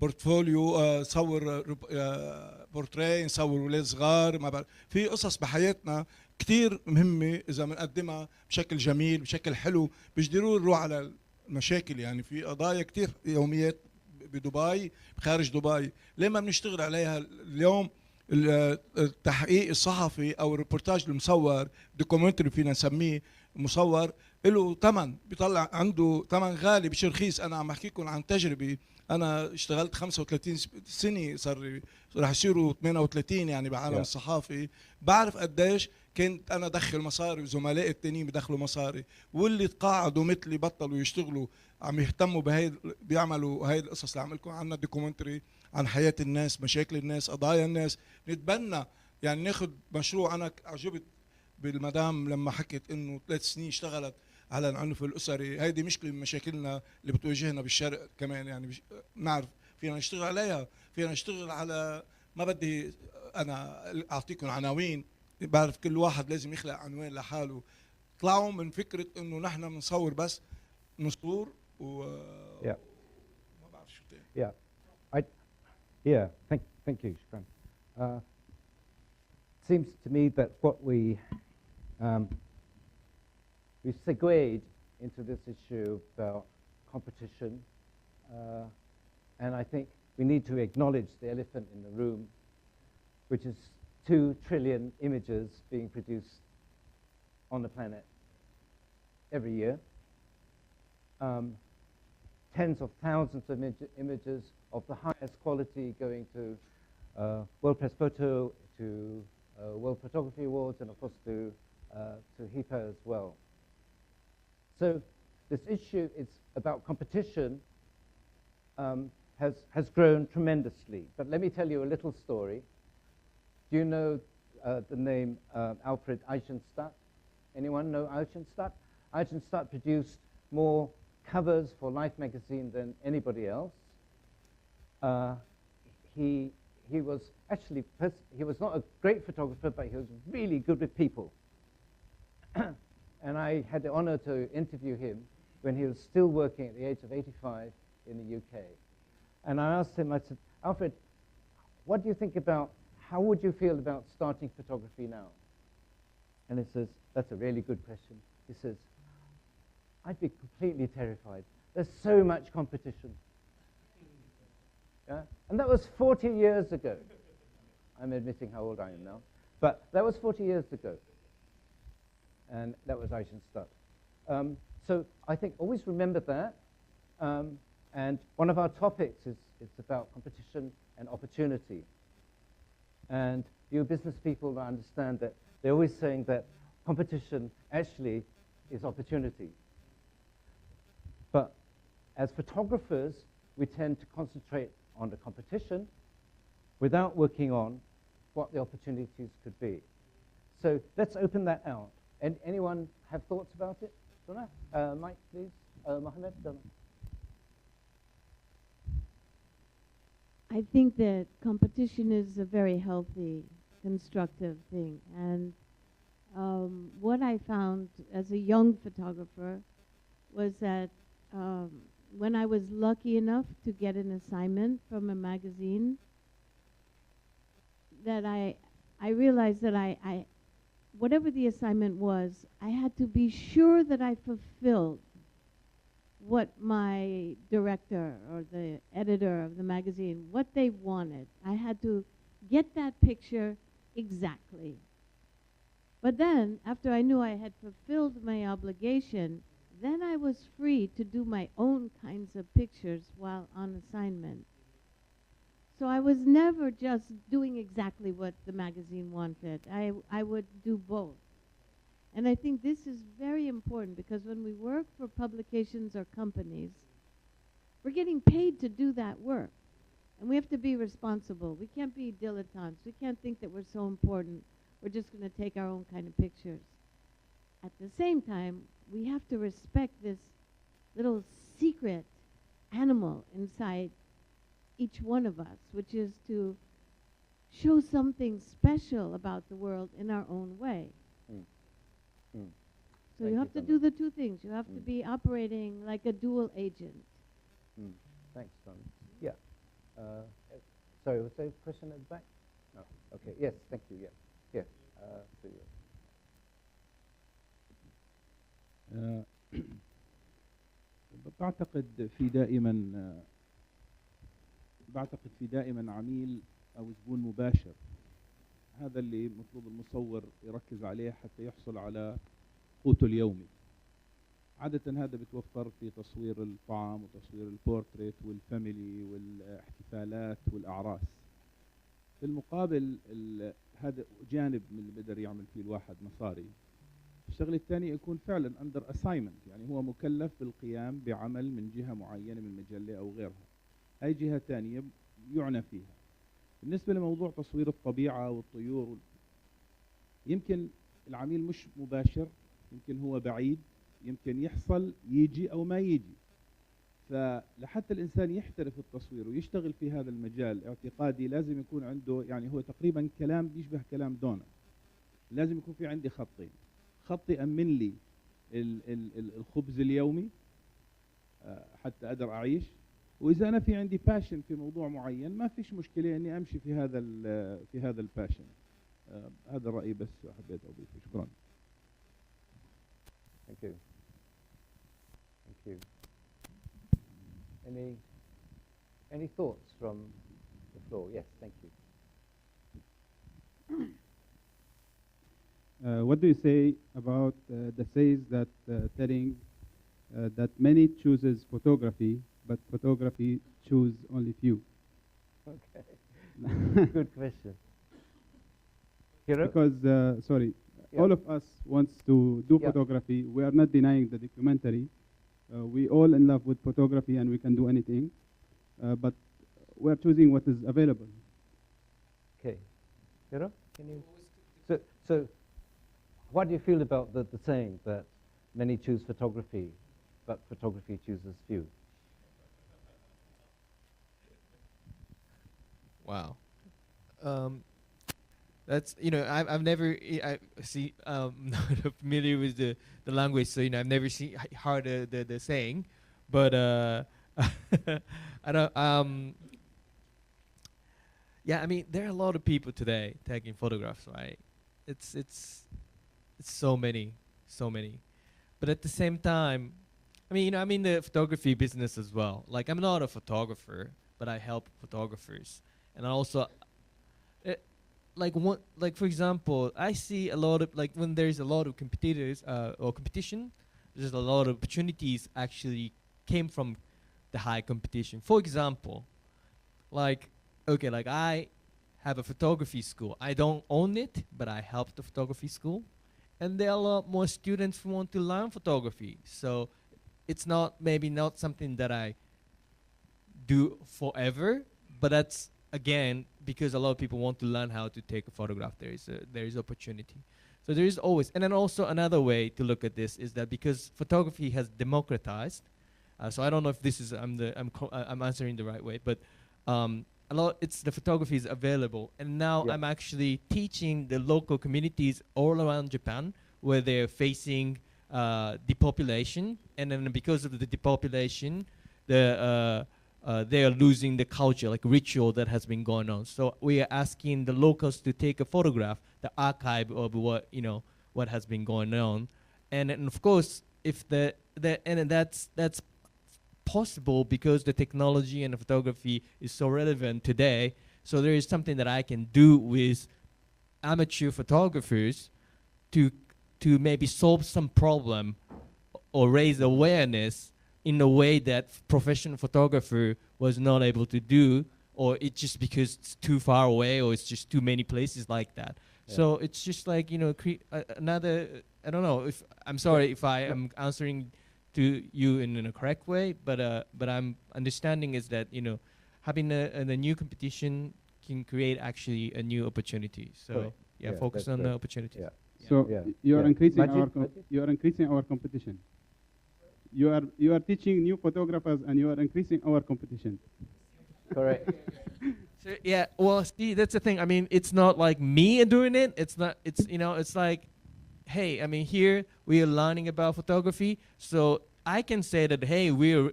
[SPEAKER 4] بورتفوليو، نصور بورتريه، نصور اولاد صغار، ما بعرف. في قصص بحياتنا كثير مهمه اذا بنقدمها بشكل جميل بشكل حلو، مش ضروري نروح على المشاكل. يعني في قضايا كثير يوميات بدبي بخارج دبي، ليه ما بنشتغل عليها اليوم؟ التحقيق الصحفي او الريبورتاج المصور، دوكيومنتري فينا نسميه، مصور له ثمن، بيطلع عنده ثمن غالي مش رخيص. انا عم بحكي لكم عن تجربه، انا اشتغلت 35 سنه، صار رح يصيروا 38 يعني بعالم الصحافي. بعرف قديش كنت انا ادخل مصاري وزملائي التانيين بدخلوا مصاري، واللي تقاعدوا مثلي بطلوا يشتغلوا عم يهتموا بيعملوا هاي القصص اللي عم لكم عنها دوكيومنتري عن حياه الناس، مشاكل الناس، قضايا الناس، نتبنى. يعني ناخذ مشروع. انا عجبت بالمدام لما حكت انه 3 سنين اشتغلت على العنف الاسري، هيدي مشكله من مشاكلنا اللي بتواجهنا بالشرق كمان. يعني نعرف فينا نشتغل عليها، فينا نشتغل على، ما بدي انا اعطيكم عناوين، بعرف كل واحد لازم يخلق عنوان لحاله. طلعوا من فكره انه نحن بنصور بس نصور ما بعرف شو تاني.
[SPEAKER 1] Thank you, Shukran. It seems to me that what we've segued into this issue about competition, and I think we need to acknowledge the elephant in the room, which is 2 trillion images being produced on the planet every year. Tens of thousands of images of the highest quality going to World Press Photo, to World Photography Awards, and of course to HIPA as well. So this issue is about competition has grown tremendously. But let me tell you a little story. Do you know the name Alfred Eisenstadt? Anyone know Eisenstadt? Eisenstadt produced more covers for Life magazine than anybody else. He was actually, he was not a great photographer, but he was really good with people. And I had the honor to interview him when he was still working at the age of 85 in the UK. And I asked him, I said, Alfred, what do you think about, how would you feel about starting photography now? And he says, that's a really good question. He says, I'd be completely terrified. There's so much competition. Yeah? And that was 40 years ago. I'm admitting how old I am now. But that was 40 years ago. And that was Eisenstadt. So I think always remember that. And one of our topics is about competition and opportunity. And you business people understand that they're always saying that competition actually is opportunity. But as photographers, we tend to concentrate on the competition without working on what the opportunities could be. So let's open that out. And anyone have thoughts about it? Donna? Mike, please. Mohammed? Donna.
[SPEAKER 13] I think that competition is a very healthy, constructive thing. And what I found as a young photographer was that when I was lucky enough to get an assignment from a magazine, that I realized that I whatever the assignment was, I had to be sure that I fulfilled what my director or the editor of the magazine, what they wanted. I had to get that picture exactly. But then, after I knew I had fulfilled my obligation, then I was free to do my own kinds of pictures while on assignment. So I was never just doing exactly what the magazine wanted. I would do both. And I think this is very important because when we work for publications or companies, we're getting paid to do that work. And we have to be responsible. We can't be dilettantes. We can't think that we're so important. We're just going to take our own kind of pictures. At the same time, we have to respect this little secret animal inside each one of us, which is to show something special about the world in our own way. So you have to do the two things. You have to be operating like a dual agent.
[SPEAKER 1] Thanks, Tom. Yeah. Sorry, was there a question at the back? No. Okay. Yes. Thank you. Yeah. Yes. To you.
[SPEAKER 8] بعتقد في دائما عميل او زبون مباشر. هذا اللي مطلوب المصور يركز عليه حتى يحصل على قوته اليومي. عادة هذا بتوفر في تصوير الطعام وتصوير البورتريت والفاميلي والاحتفالات والأعراس. في المقابل هذا جانب من اللي بقدر يعمل فيه الواحد مصاري. الشغله الثانيه يكون فعلا اندر اساينمنت، يعني هو مكلف بالقيام بعمل من جهه معينه من مجله او غيرها. هاي جهه ثانيه يعنى فيها. بالنسبه لموضوع تصوير الطبيعه والطيور، يمكن العميل مش مباشر، يمكن هو بعيد، يمكن يحصل يجي او ما يجي. فلحتى الانسان يحترف التصوير ويشتغل في هذا المجال، اعتقادي لازم يكون عنده، يعني هو تقريبا كلام بيشبه كلام دونا. لازم يكون في عندي خطين. خط يأمن لي الخبز اليومي حتى أقدر أعيش، وإذا أنا في عندي باشن في موضوع معين ما فيش مشكلة إني أمشي في هذا الباشن. هذا الرأي بس حبيت أضيفه. شكرا.
[SPEAKER 1] Thank you. Thank you. Any thoughts from the floor? Yes, thank you.
[SPEAKER 14] What do you say about the says that telling that many chooses photography, but photography choose only few?
[SPEAKER 1] Okay. Good question. Hero?
[SPEAKER 14] Because, all of us wants to do photography. We are not denying the documentary. We all in love with photography and we can do anything. But we are choosing what is available.
[SPEAKER 1] Okay. Hero, can you? So what do you feel about the saying that many choose photography, but photography chooses few?
[SPEAKER 5] Wow. That's, I've never, not familiar with the language, so, I've never heard the saying, but, I don't, yeah, I mean, there are a lot of people today taking photographs, right? It's so many. But at the same time, I mean, I'm in the photography business as well. Like, I'm not a photographer, but I help photographers. And I also, for example, I see a lot of, when there's a lot of competitors or competition, there's a lot of opportunities actually came from the high competition. For example, I have a photography school. I don't own it, but I help the photography school. And there are a lot more students who want to learn photography. So it's maybe not something that I do forever, but that's, again, because a lot of people want to learn how to take a photograph. There is opportunity. So there is always, and then also another way to look at this is that because photography has democratized, so I don't know if this is, I'm answering the right way, but the photography is available, and now I'm actually teaching the local communities all around Japan where they're facing depopulation, and then because of the depopulation, they are losing the culture, like ritual that has been going on. So we are asking the locals to take a photograph, the archive of what has been going on, and of course, if that's possible because the technology and the photography is so relevant today. So there is something that I can do with amateur photographers to maybe solve some problem or raise awareness in a way that professional photographer was not able to do, or it's just because it's too far away, or it's just too many places like that.
[SPEAKER 1] Yeah.
[SPEAKER 5] So it's just like, another, I don't know, if I'm sorry if I am answering to you in a correct way, but I'm understanding is that, having a new competition can create actually a new opportunity. So
[SPEAKER 1] Correct.
[SPEAKER 5] yeah,
[SPEAKER 1] Yeah,
[SPEAKER 5] focus
[SPEAKER 1] that's
[SPEAKER 5] on the
[SPEAKER 1] great.
[SPEAKER 5] opportunities.
[SPEAKER 1] Yeah.
[SPEAKER 14] So
[SPEAKER 1] Yeah.
[SPEAKER 14] you are
[SPEAKER 1] Yeah.
[SPEAKER 14] increasing
[SPEAKER 1] Majid?
[SPEAKER 14] you are increasing our competition. You are teaching new photographers and you are increasing our competition.
[SPEAKER 1] Correct.
[SPEAKER 5] So, yeah, well, see, that's the thing. I mean, it's not like me doing it. It's not. It's like, hey, I mean, here we are learning about photography, so I can say that, hey, we're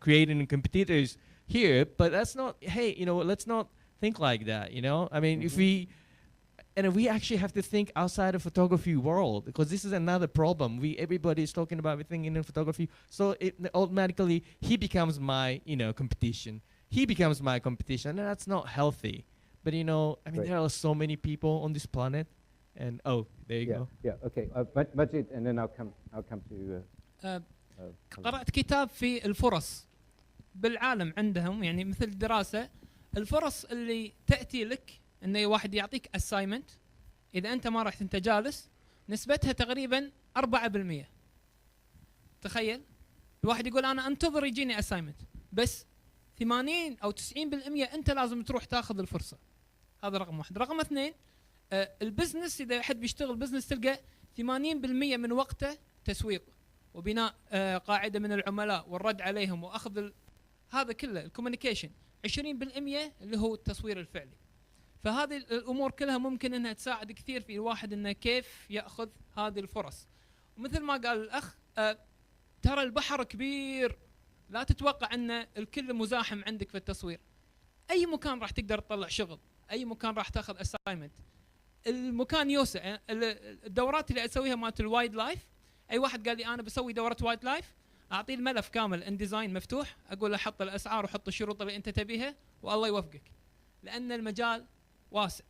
[SPEAKER 5] creating competitors here, but that's not. Hey, let's not think like that. I mean, if we actually have to think outside of photography world, because this is another problem. Everybody is talking about everything in photography, so it automatically he becomes my competition. He becomes my competition, and that's not healthy. But I mean,
[SPEAKER 1] Right.
[SPEAKER 5] there are so many people on this planet, and there you
[SPEAKER 1] Yeah.
[SPEAKER 5] go.
[SPEAKER 1] Yeah. Okay. Majid, and then I'll come to.
[SPEAKER 2] قرأت كتاب في الفرص بالعالم عندهم، يعني مثل دراسة الفرص اللي تأتي لك انه واحد يعطيك assignment، اذا انت ما رحت انت جالس نسبتها تقريبا 4%. تخيل الواحد يقول انا انتظر يجيني assignment، بس 80 او 90% انت لازم تروح تاخذ الفرصة. هذا رقم واحد. رقم اثنين، البزنس اذا حد بيشتغل بزنس تلقى 80% من وقته تسويق وبناء قاعدة من العملاء والرد عليهم واخذ هذا كله الكوميونيكيشن، 20% اللي هو التصوير الفعلي. فهذه الامور كلها ممكن انها تساعد كثير في الواحد انه كيف ياخذ هذه الفرص. ومثل ما قال الاخ، ترى البحر كبير، لا تتوقع ان الكل مزاحم عندك في التصوير. اي مكان راح تقدر تطلع شغل، اي مكان راح تاخذ اساينمنت، المكان يوسع. الدورات اللي اسويها مالت الوايد لايف، اي واحد قال لي انا بسوي دوره وايد لايف، اعطيه الملف كامل ان ديزاين مفتوح، اقول له حط الاسعار وحط الشروط اللي انت تبيها والله يوفقك، لان المجال واسع.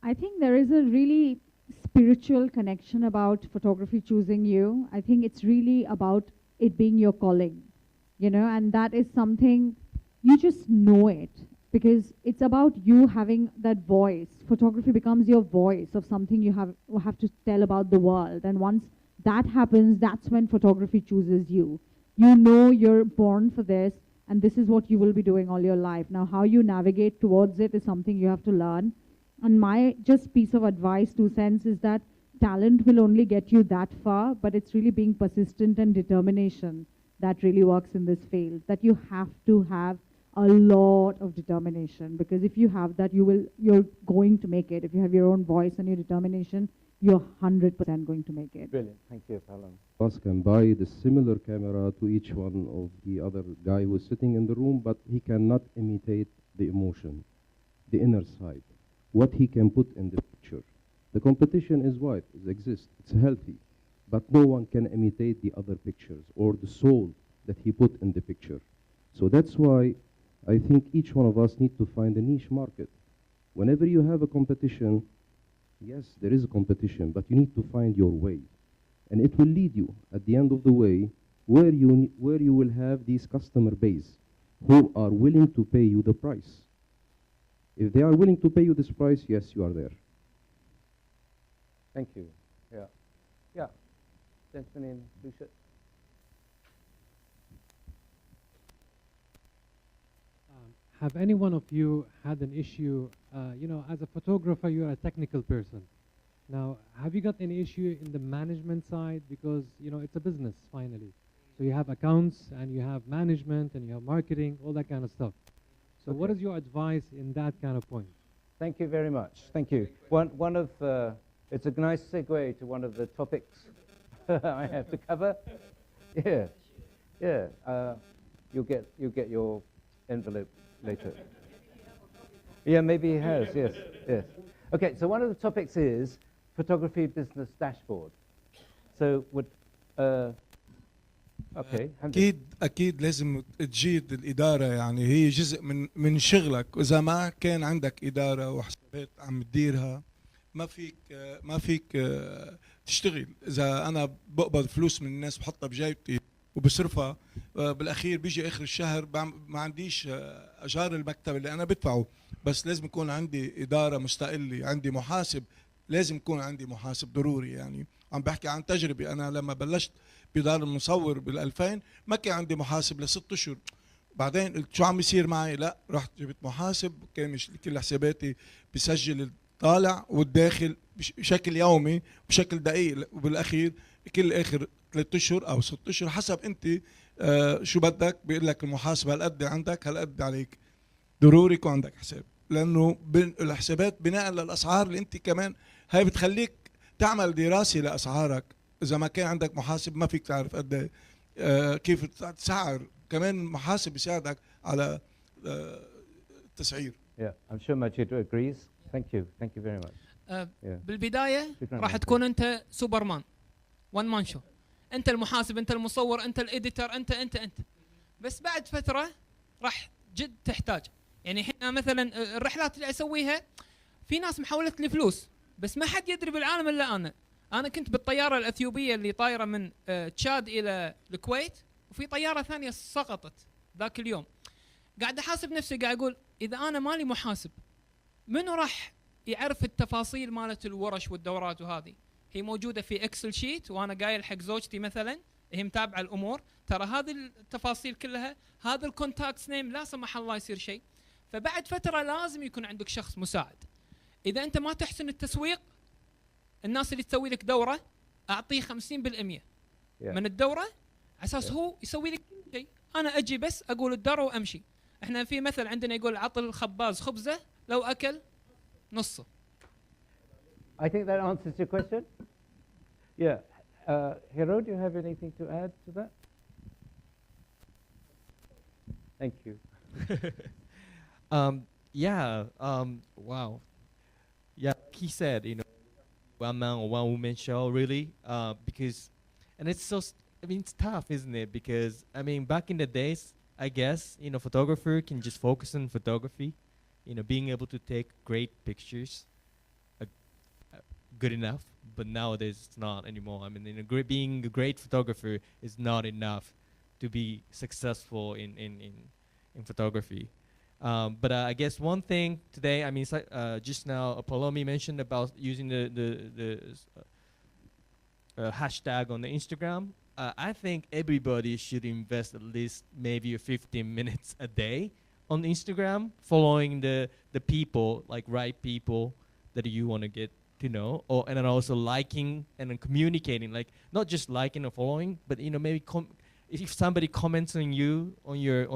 [SPEAKER 6] I think there is a really spiritual connection about photography choosing you. I think it's really about it being your calling, and that is something you just know it, because it's about you having that voice. Photography becomes your voice of something you have to tell about the world, and once that happens, that's when photography chooses you. You know you're born for this, and this is what you will be doing all your life. Now, how you navigate towards it is something you have to learn. And my just piece of advice, 2 cents, is that talent will only get you that far, but it's really being persistent and determination that really works in this field. That you have to have a lot of determination, because if you have that, you're going to make it. If you have your own voice and your determination, you're 100% going to make it.
[SPEAKER 1] Brilliant. Thank you, Palam.
[SPEAKER 15] Us can buy the similar camera to each one of the other guy who's sitting in the room, but he cannot imitate the emotion, the inner side, what he can put in the picture. The competition is what? It exists. It's healthy. But no one can imitate the other pictures or the soul that he put in the picture. So that's why I think each one of us need to find a niche market. Whenever you have a competition, yes, there is a competition, but you need to find your way. And it will lead you at the end of the way where you will have these customer base who are willing to pay you the price. If they are willing to pay you this price, yes, you are there.
[SPEAKER 1] Thank you. Yeah. Yeah. Gentleman in blue shirt.
[SPEAKER 10] Have any one of you had an issue, as a photographer, you're a technical person. Now, have you got any issue in the management side? Because, it's a business, finally. So you have accounts, and you have management, and you have marketing, all that kind of stuff. So what is your advice in that kind of point?
[SPEAKER 1] Thank you very much. Thank you. One of It's a nice segue to one of the topics I have to cover. Yeah, yeah. You'll get your envelope later. Yeah, maybe he has. Yes, yes. Okay. So one of the topics is photography business dashboard. So would okay.
[SPEAKER 4] اكيد لازم تجيد الاداره، يعني هي جزء من شغلك، واذا ما كان عندك اداره وحسابات عم تديرها ما فيك تشتغل. اذا انا بقبض فلوس من الناس بحطها بجيبتي وبصرفها، بالاخير بيجي اخر الشهر ما عنديش اجار المكتب اللي انا بدفعه. بس لازم يكون عندي اداره مستقله، عندي محاسب، لازم يكون عندي محاسب ضروري. يعني عم بحكي عن تجربه، انا لما بلشت بدار المصور بال2000 ما كان عندي محاسب ل6 اشهر. بعدين قلت شو عم يصير معي؟ لا، رحت جبت محاسب، كان كل حساباتي بسجل الطالع والداخل بشكل يومي بشكل دقيق، وبالاخير كل اخر 3 اشهر او 6 اشهر حسب انت شو بدك، بيقول لك المحاسب هالقد عندك هالقد عليك. ضروري يكون عندك حساب، لانه الحسابات بناء للاسعار اللي انت كمان هاي بتخليك تعمل دراسه لاسعارك. اذا ما كان عندك محاسب ما فيك تعرف قد كيف تسعر. كمان محاسب يساعدك على التسعير.
[SPEAKER 1] Yeah, I'm sure Majid agrees. Thank you very much.
[SPEAKER 2] بالبداية راح تكون أنت سوبرمان، وان مان شو، أنت المحاسب، أنت المصور، أنت الإديتر، أنت. بس بعد فترة راح جد تحتاج. يعني احنا مثلا الرحلات اللي أسويها في ناس محولت لي فلوس، بس ما حد يدري بالعالم إلا أنا كنت بالطيارة الأثيوبية اللي طايرة من تشاد إلى الكويت، وفي طيارة ثانية سقطت ذاك اليوم. قاعد أحاسب نفسي، قاعد أقول إذا أنا مالي محاسب منو راح يعرف التفاصيل مالت الورش والدورات؟ وهذه هي موجودة في اكسل شيت، وانا قايل حق زوجتي مثلا هي متابعة الامور، ترى هذه التفاصيل كلها، هذا الكونتاكت نيم لا سمح الله يصير شيء. فبعد فترة لازم يكون عندك شخص مساعد. اذا انت ما تحسن التسويق، الناس اللي تسوي لك دورة اعطيه 50% من الدورة على اساس هو يسوي لك كل شيء، انا اجي بس اقول الدورة وامشي. احنا في مثل عندنا يقول عطل الخباز خبزة لو اكل نصه.
[SPEAKER 1] I think that answers your question. Yeah. Hero, do you have anything to add to that? Thank you.
[SPEAKER 5] Wow. Yeah, he said, one man or one woman show, really, because, and it's it's tough, isn't it? Because, back in the days, I guess, photographer can just focus on photography, being able to take great pictures, good enough. But nowadays it's not anymore. Being a great photographer is not enough to be successful in photography. But I guess one thing today, just now Palomi mentioned about using the hashtag on the Instagram. I think everybody should invest at least maybe 15 minutes a day on Instagram, following the people, like right people that you want to get to know, and then also liking and then communicating, like not just liking or following, but maybe if somebody comments on you on your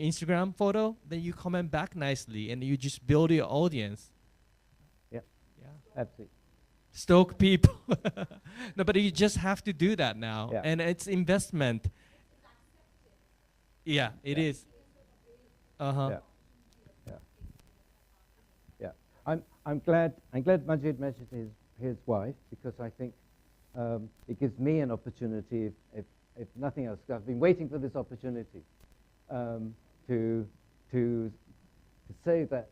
[SPEAKER 5] Instagram photo, then you comment back nicely and you just build your audience.
[SPEAKER 1] Yeah, absolutely.
[SPEAKER 5] Stoke people. No, but you just have to do that now, and it's investment. Yeah, it is.
[SPEAKER 1] I'm glad Majid mentioned his wife, because I think it gives me an opportunity, if nothing else. I've been waiting for this opportunity to say that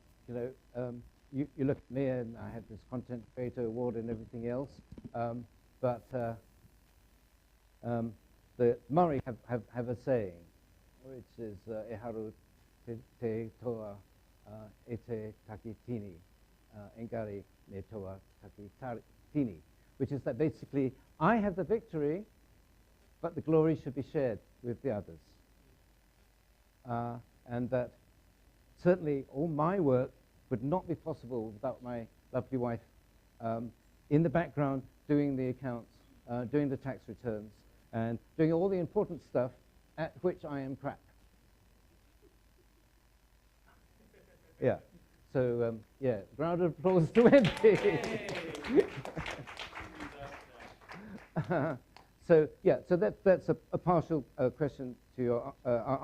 [SPEAKER 1] you look at me and I have this content creator award and everything else, but the Mari have a saying, which is eharu te toa ete takitini. Engari ne toa takitini, which is that basically I have the victory, but the glory should be shared with the others. And that certainly all my work would not be possible without my lovely wife in the background doing the accounts, doing the tax returns, and doing all the important stuff at which I am crap. Yeah. So yeah, round of applause to Wendy. So yeah, so that's a partial question to your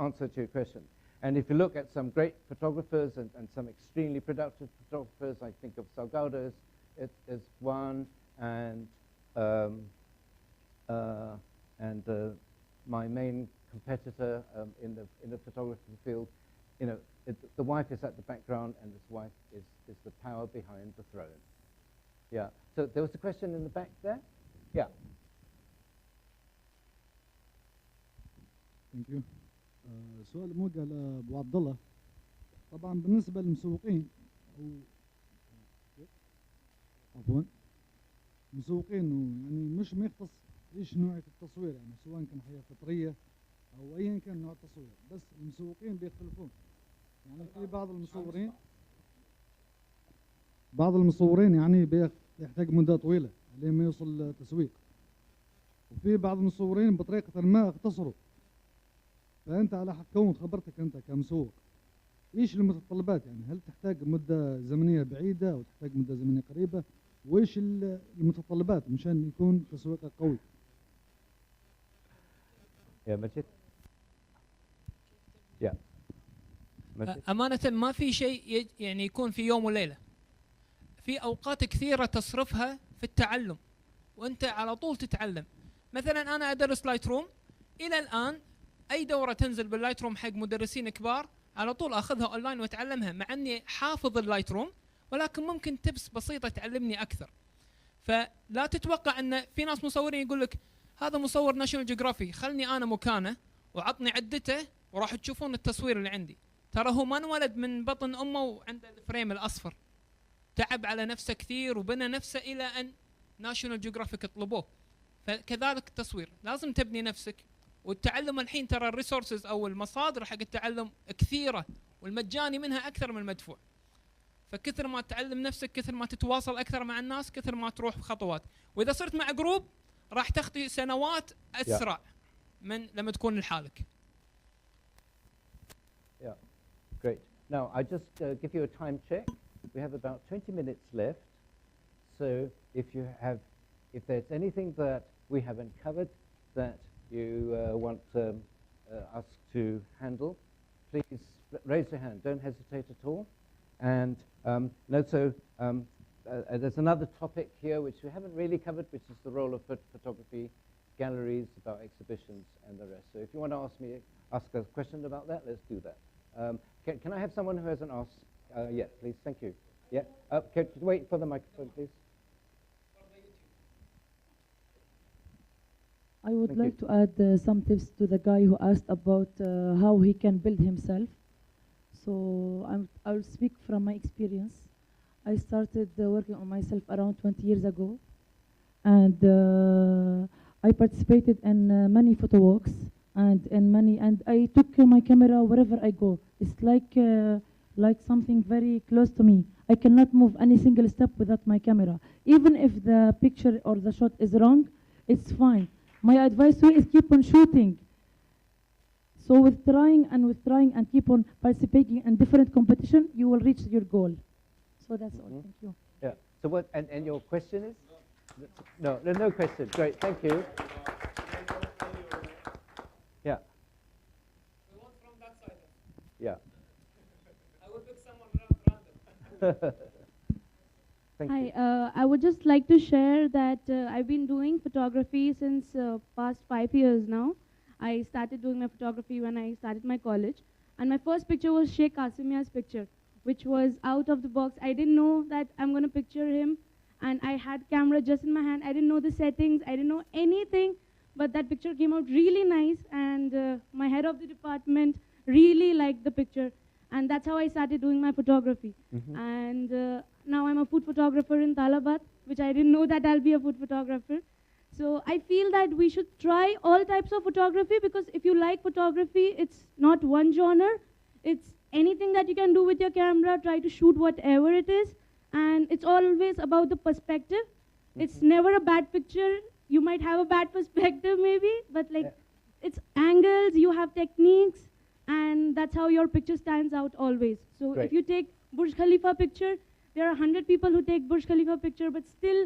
[SPEAKER 1] answer to your question. And if you look at some great photographers and some extremely productive photographers, I think of Salgado as one, and my main competitor in the photography field, you know, the wife is at the background, and this wife is the power behind the throne. Yeah. So there was a question in the back there. Yeah.
[SPEAKER 16] ثانك يو. سؤال موجه لابو عبد الله. طبعا بالنسبه للمسوقين او عفوا مسوقين يعني مش ميختص ايش نوعيه التصوير، يعني سواء كان حياه فطريه او ايا كان نوع التصوير، بس المسوقين بيختلفون. يعني في بعض المصورين يعني بيحتاج مده طويله لين ما يوصل تسويق، وفي بعض المصورين بطريقه ما اختصروا. فأنت على كون خبرتك أنت كمسوق، إيش المتطلبات؟ يعني هل تحتاج مدة زمنية بعيدة أو تحتاج مدة زمنية قريبة؟ وإيش المتطلبات مشان يكون تسويقك قوي؟
[SPEAKER 1] يا مجد. يا مجد.
[SPEAKER 2] أمانة ما في شيء يعني يكون في يوم وليلة. في أوقات كثيرة تصرفها في التعلم، وأنت على طول تتعلم. مثلا أنا أدرس لايت روم إلى الآن، اي دوره تنزل باللايت روم حق مدرسين كبار على طول اخذها اونلاين واتعلمها، مع اني حافظ اللايت روم، ولكن ممكن تبس بسيطه تعلمني اكثر. فلا تتوقع ان في ناس مصورين يقول لك هذا مصور ناشونال جيوغرافي، خلني انا مكانه وعطني عدته وراح تشوفون التصوير اللي عندي. ترى هو ما انولد من بطن امه وعنده الفريم الاصفر، تعب على نفسه كثير وبنى نفسه الى ان ناشونال جيوغرافيك طلبوه. فكذلك التصوير لازم تبني نفسك، والتعلم الحين ترى الريسورسز او المصادر حق التعلم كثيره، والمجاني منها اكثر من المدفوع. فكثر ما تعلم نفسك، كثر ما تتواصل اكثر مع الناس، كثر ما تروح بخطوات. واذا صرت مع جروب راح تخطي سنوات اسرع من لما تكون لحالك.
[SPEAKER 1] Yeah, great. Now I just give you a time check. We have about 20 minutes left. So if there's anything that we haven't covered that you want us to handle, please raise your hand. Don't hesitate at all. And also, there's another topic here which we haven't really covered, which is the role of photography, galleries, about exhibitions, and the rest. So if you want to ask a question about that, let's do that. Can I have someone who hasn't asked yet, please? Thank you. Yeah. Can you wait for the microphone, please?
[SPEAKER 17] I would like to add some tips to the guy who asked about how he can build himself. So I'll speak from my experience. I started working on myself around 20 years ago, and I participated in many photo walks and I took my camera wherever I go. It's like something very close to me. I cannot move any single step without my camera. Even if the picture or the shot is wrong, it's fine. My advice to you is keep on shooting. So with trying and keep on participating in different competition, you will reach your goal. So that's all. Thank you.
[SPEAKER 1] Yeah. So what? And your question is? No, no question. Great. Thank you. Yeah.
[SPEAKER 2] The one from that side.
[SPEAKER 1] Yeah.
[SPEAKER 2] I will pick someone random.
[SPEAKER 18] Hi, I would just like to share that I've been doing photography since past 5 years now. I started doing my photography when I started my college, and my first picture was Sheikh Kasimia's picture, which was out of the box. I didn't know that I'm going to picture him, and I had camera just in my hand. I didn't know the settings, I didn't know anything, but that picture came out really nice, and my head of the department really liked the picture, and that's how I started doing my photography. And now I'm a food photographer in Talabat, which I didn't know that I'll be a food photographer. So I feel that we should try all types of photography, because if you like photography, it's not one genre. It's anything that you can do with your camera. Try to shoot whatever it is. And it's always about the perspective. It's never a bad picture. You might have a bad perspective maybe, but it's angles, you have techniques, and that's how your picture stands out always. So if you take Burj Khalifa picture, there are 100 people who take Burj Khalifa picture, but still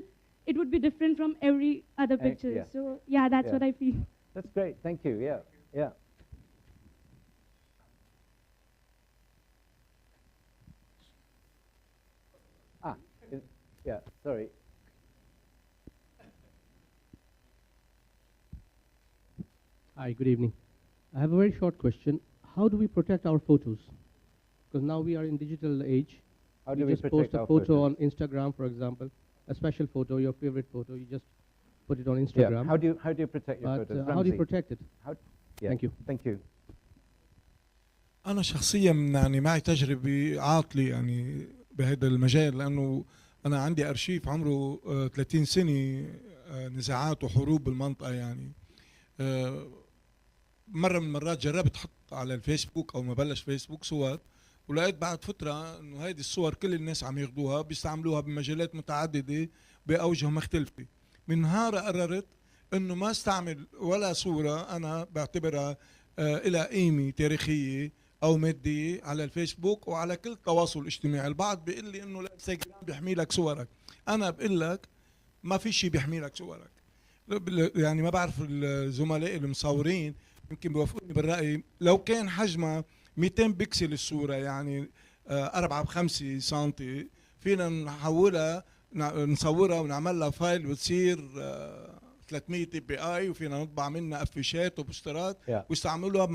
[SPEAKER 18] it would be different from every other picture.
[SPEAKER 1] yeah.
[SPEAKER 18] So yeah, that's
[SPEAKER 1] Yeah.
[SPEAKER 18] what I feel.
[SPEAKER 1] That's great. Thank you. Yeah. Yeah. Yeah. Sorry.
[SPEAKER 19] Hi, good evening. I have a very short question. How do we protect our photos? Because now we are in digital age.
[SPEAKER 1] How do
[SPEAKER 19] you
[SPEAKER 1] we
[SPEAKER 19] just
[SPEAKER 1] protect
[SPEAKER 19] post a
[SPEAKER 1] our
[SPEAKER 19] photo
[SPEAKER 1] photos?
[SPEAKER 19] on Instagram, for example, a special photo, your favorite photo, you just put it on
[SPEAKER 1] Yeah.
[SPEAKER 19] Instagram.
[SPEAKER 1] How do you protect your
[SPEAKER 19] But,
[SPEAKER 1] photos?
[SPEAKER 19] how do you
[SPEAKER 1] Ramzi?
[SPEAKER 19] protect it?
[SPEAKER 1] How, yeah.
[SPEAKER 19] Thank you.
[SPEAKER 1] Thank you.
[SPEAKER 4] أنا شخصيا يعني معي تجربة عاطلة يعني بهذا المجال، لأنه أنا عندي أرشيف عمره 30 سنة، نزاعات وحروب بالمنطقة يعني. مرة من المرات جربت أحط على الفيسبوك أو ما بلش فيسبوك صور، ولقيت بعد فترة إنه هذه الصور كل الناس عم ياخذوها بيستعملوها بمجالات متعددة بأوجه مختلفة. من نهار قررت إنه ما استعمل ولا صورة أنا بعتبرها إلى قيمة تاريخية أو مادية على الفيسبوك وعلى كل التواصل الاجتماعي. البعض بيقول لي إنه الانستغرام بيحمي لك صورك، أنا بقول لك ما في شيء بيحمي لك صورك. يعني ما بعرف الزملاء المصورين يمكن بيوافقوني بالرأي، لو كان حجمها 200 بكسل الصورة يعني 4 ب5 سنتي، فينا نحولها نصورها ونعمل لها فايل وتصير 300 بي اي، وفينا نطبع منها افيشات وبوسترات ويستعملوها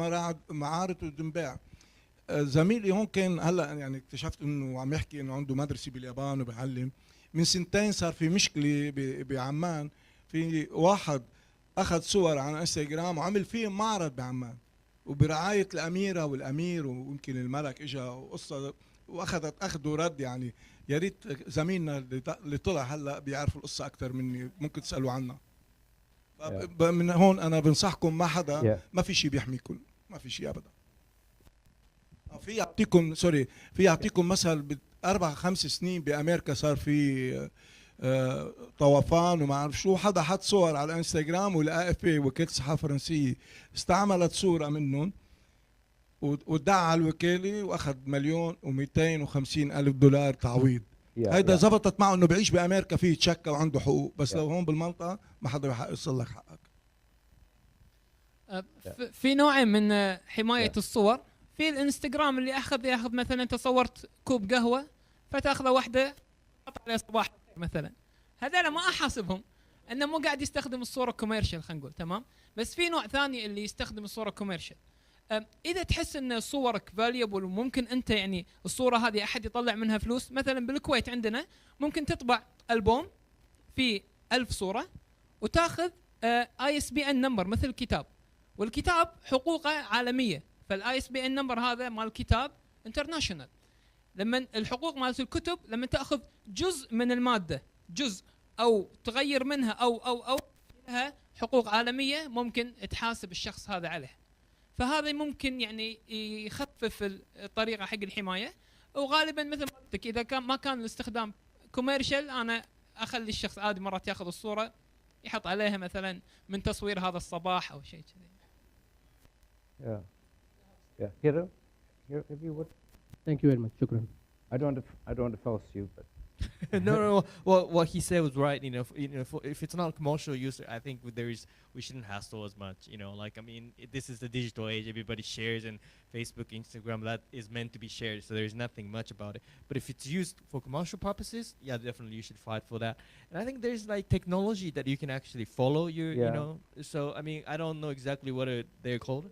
[SPEAKER 4] بمعارض وتنباع. زميلي هون كان هلا يعني اكتشفت انه عم يحكي انه عنده مدرسه باليابان وبيعلم. من سنتين صار في مشكله بعمان، في واحد اخذ صور على انستغرام وعمل فيهم معرض بعمان وبرعايه الاميره والامير ويمكن الملك اجى وقصه واخذت اخذ ورد يعني. يا ريت زميلنا اللي طلع هلا بيعرف القصه اكثر مني، ممكن تسالوا عنها. من هون انا بنصحكم ما حدا ما في شيء بيحميكم، ما في شيء ابدا. في يعطيكم في يعطيكم مثل باربع 5 سنين بامريكا صار في طوفان وما اعرف شو، حدا حط صور على الانستغرام والاي اف اي وكاله الصحافه الفرنسيه استعملت صوره منهم وادعى على الوكاله واخذ $1,250,000 تعويض. هيدا زبطت معه انه بعيش بامريكا فيه يتشكى وعنده حقوق، بس لو هون بالمنطقه ما حدا رح يوصل لك حقك.
[SPEAKER 2] في نوعين من حمايه الصور. في الانستغرام اللي ياخذ مثلا انت صورت كوب قهوه فتاخذه واحده تحط عليها صباح مثلا، هذول ما احاسبهم انه مو قاعد يستخدم الصوره كوميرشال، خلينا نقول تمام. بس في نوع ثاني اللي يستخدم الصوره كوميرشال. اذا تحس ان صورك فاليبل وممكن انت يعني الصوره هذه احد يطلع منها فلوس، مثلا بالكويت عندنا ممكن تطبع البوم فيه 1000 صوره وتاخذ ISBN نمبر مثل الكتاب، والكتاب حقوقه عالميه، فالاي اس بي ان نمبر هذا مال الكتاب انترناشونال. لما الحقوق مالت الكتب لما تاخذ جزء من الماده، جزء او تغير منها او لها حقوق عالميه، ممكن تحاسب الشخص هذا عليه. فهذا ممكن يعني يخفف الطريقه حق الحمايه. وغالبا مثل ما قلت لك اذا كان ما كان الاستخدام كوميرشال، انا اخلي الشخص عادي مرات ياخذ الصوره يحط عليها مثلا من تصوير هذا الصباح او شيء كذي.
[SPEAKER 1] Yeah, Hiro, if you would.
[SPEAKER 19] Thank you very much. Shukran.
[SPEAKER 1] I don't want to force you, but.
[SPEAKER 5] No. Well, what he said was right. If it's not commercial use, I think we shouldn't hassle as much. Like I mean, this is the digital age. Everybody shares, and Facebook, Instagram, that is meant to be shared. So there's nothing much about it. But if it's used for commercial purposes, yeah, definitely you should fight for that. And I think there's like technology that you can actually follow your, So I mean, I don't know exactly what they're called.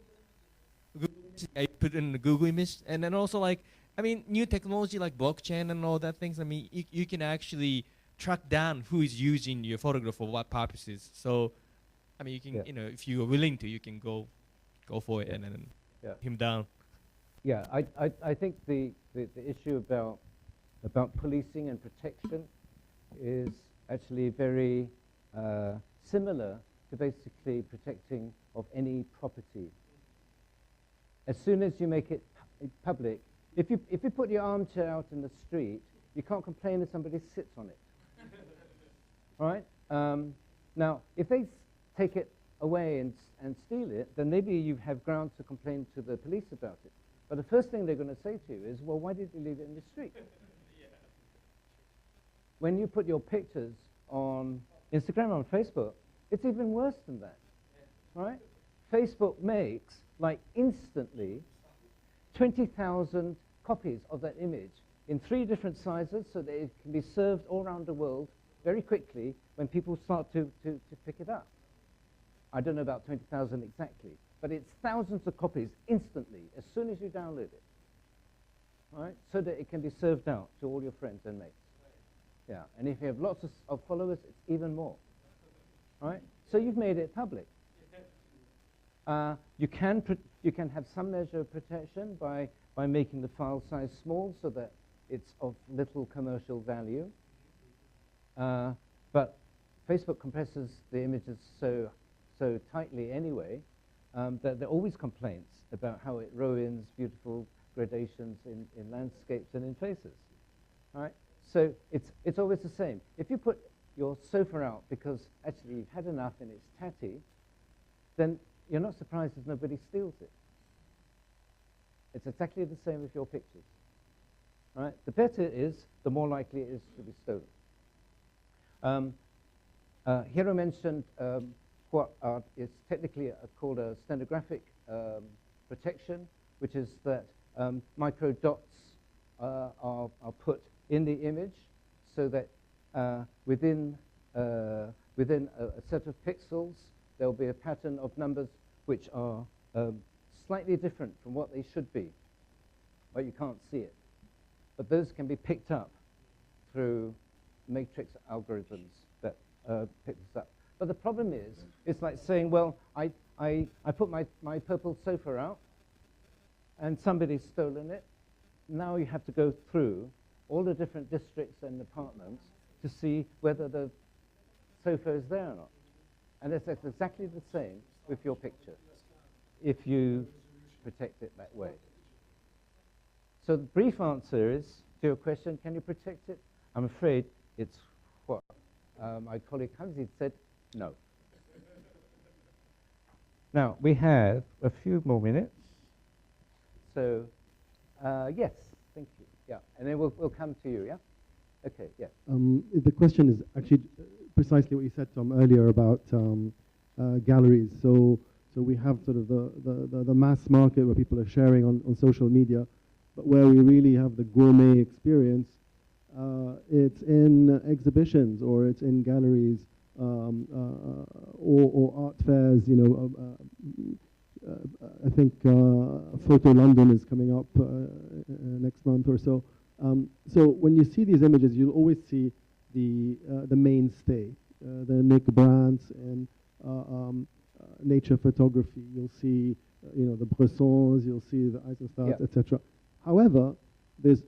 [SPEAKER 5] I put in the Google image, and then also like. I mean, new technology like blockchain and all that things. I mean, you can actually track down who is using your photograph for what purposes. So, I mean, you can, if you are willing to, you can go for it and then him down.
[SPEAKER 1] Yeah, I think the issue about policing and protection is actually very similar to basically protecting of any property. As soon as you make it public. If you put your armchair out in the street, you can't complain if somebody sits on it. All right? Now, if they take it away and steal it, then maybe you have grounds to complain to the police about it. But the first thing they're going to say to you is, well, why did you leave it in the street? When you put your pictures on Instagram, on Facebook, it's even worse than that, right? Facebook makes, like instantly, 20,000 copies of that image in 3 different sizes so that it can be served all around the world very quickly when people start to pick it up. I don't know about 20,000 exactly, but it's thousands of copies instantly as soon as you download it, right? So that it can be served out to all your friends and mates. Yeah, and if you have lots of followers, it's even more, right? So you've made it public. You can have some measure of protection by making the file size small so that it's of little commercial value. But Facebook compresses the images so tightly anyway that there are always complaints about how it ruins beautiful gradations in landscapes and in faces, right? So it's always the same. If you put your sofa out because actually you've had enough and it's tatty, then you're not surprised if nobody steals it. It's exactly the same with your pictures, right? The better it is, the more likely it is to be stolen. Hiro mentioned what is technically called a stenographic protection, which is that micro dots are put in the image so that within a set of pixels there will be a pattern of numbers which are slightly different from what they should be, but you can't see it. But those can be picked up through matrix algorithms that pick this up. But the problem is, it's like saying, well, I put my purple sofa out, and somebody's stolen it. Now you have to go through all the different districts and apartments to see whether the sofa is there or not. And it's exactly the same with your picture, if you protect it that way. So the brief answer is, to your question, can you protect it? I'm afraid it's what my colleague Hansi said, no. Now, we have a few more minutes. So, yes, thank you. Yeah, and then we'll come to you, yeah? Okay, yeah.
[SPEAKER 20] The question is actually precisely what you said, Tom, earlier about galleries. So we have sort of the mass market where people are sharing on social media, but where we really have the gourmet experience, it's in exhibitions or it's in galleries or art fairs. You know, I think Photo London is coming up next month or so. So when you see these images, you'll always see the mainstay, the Nick Brandts and nature photography. You'll see, you know, the Bressons. You'll see the Eisenstadt, etc. However, there's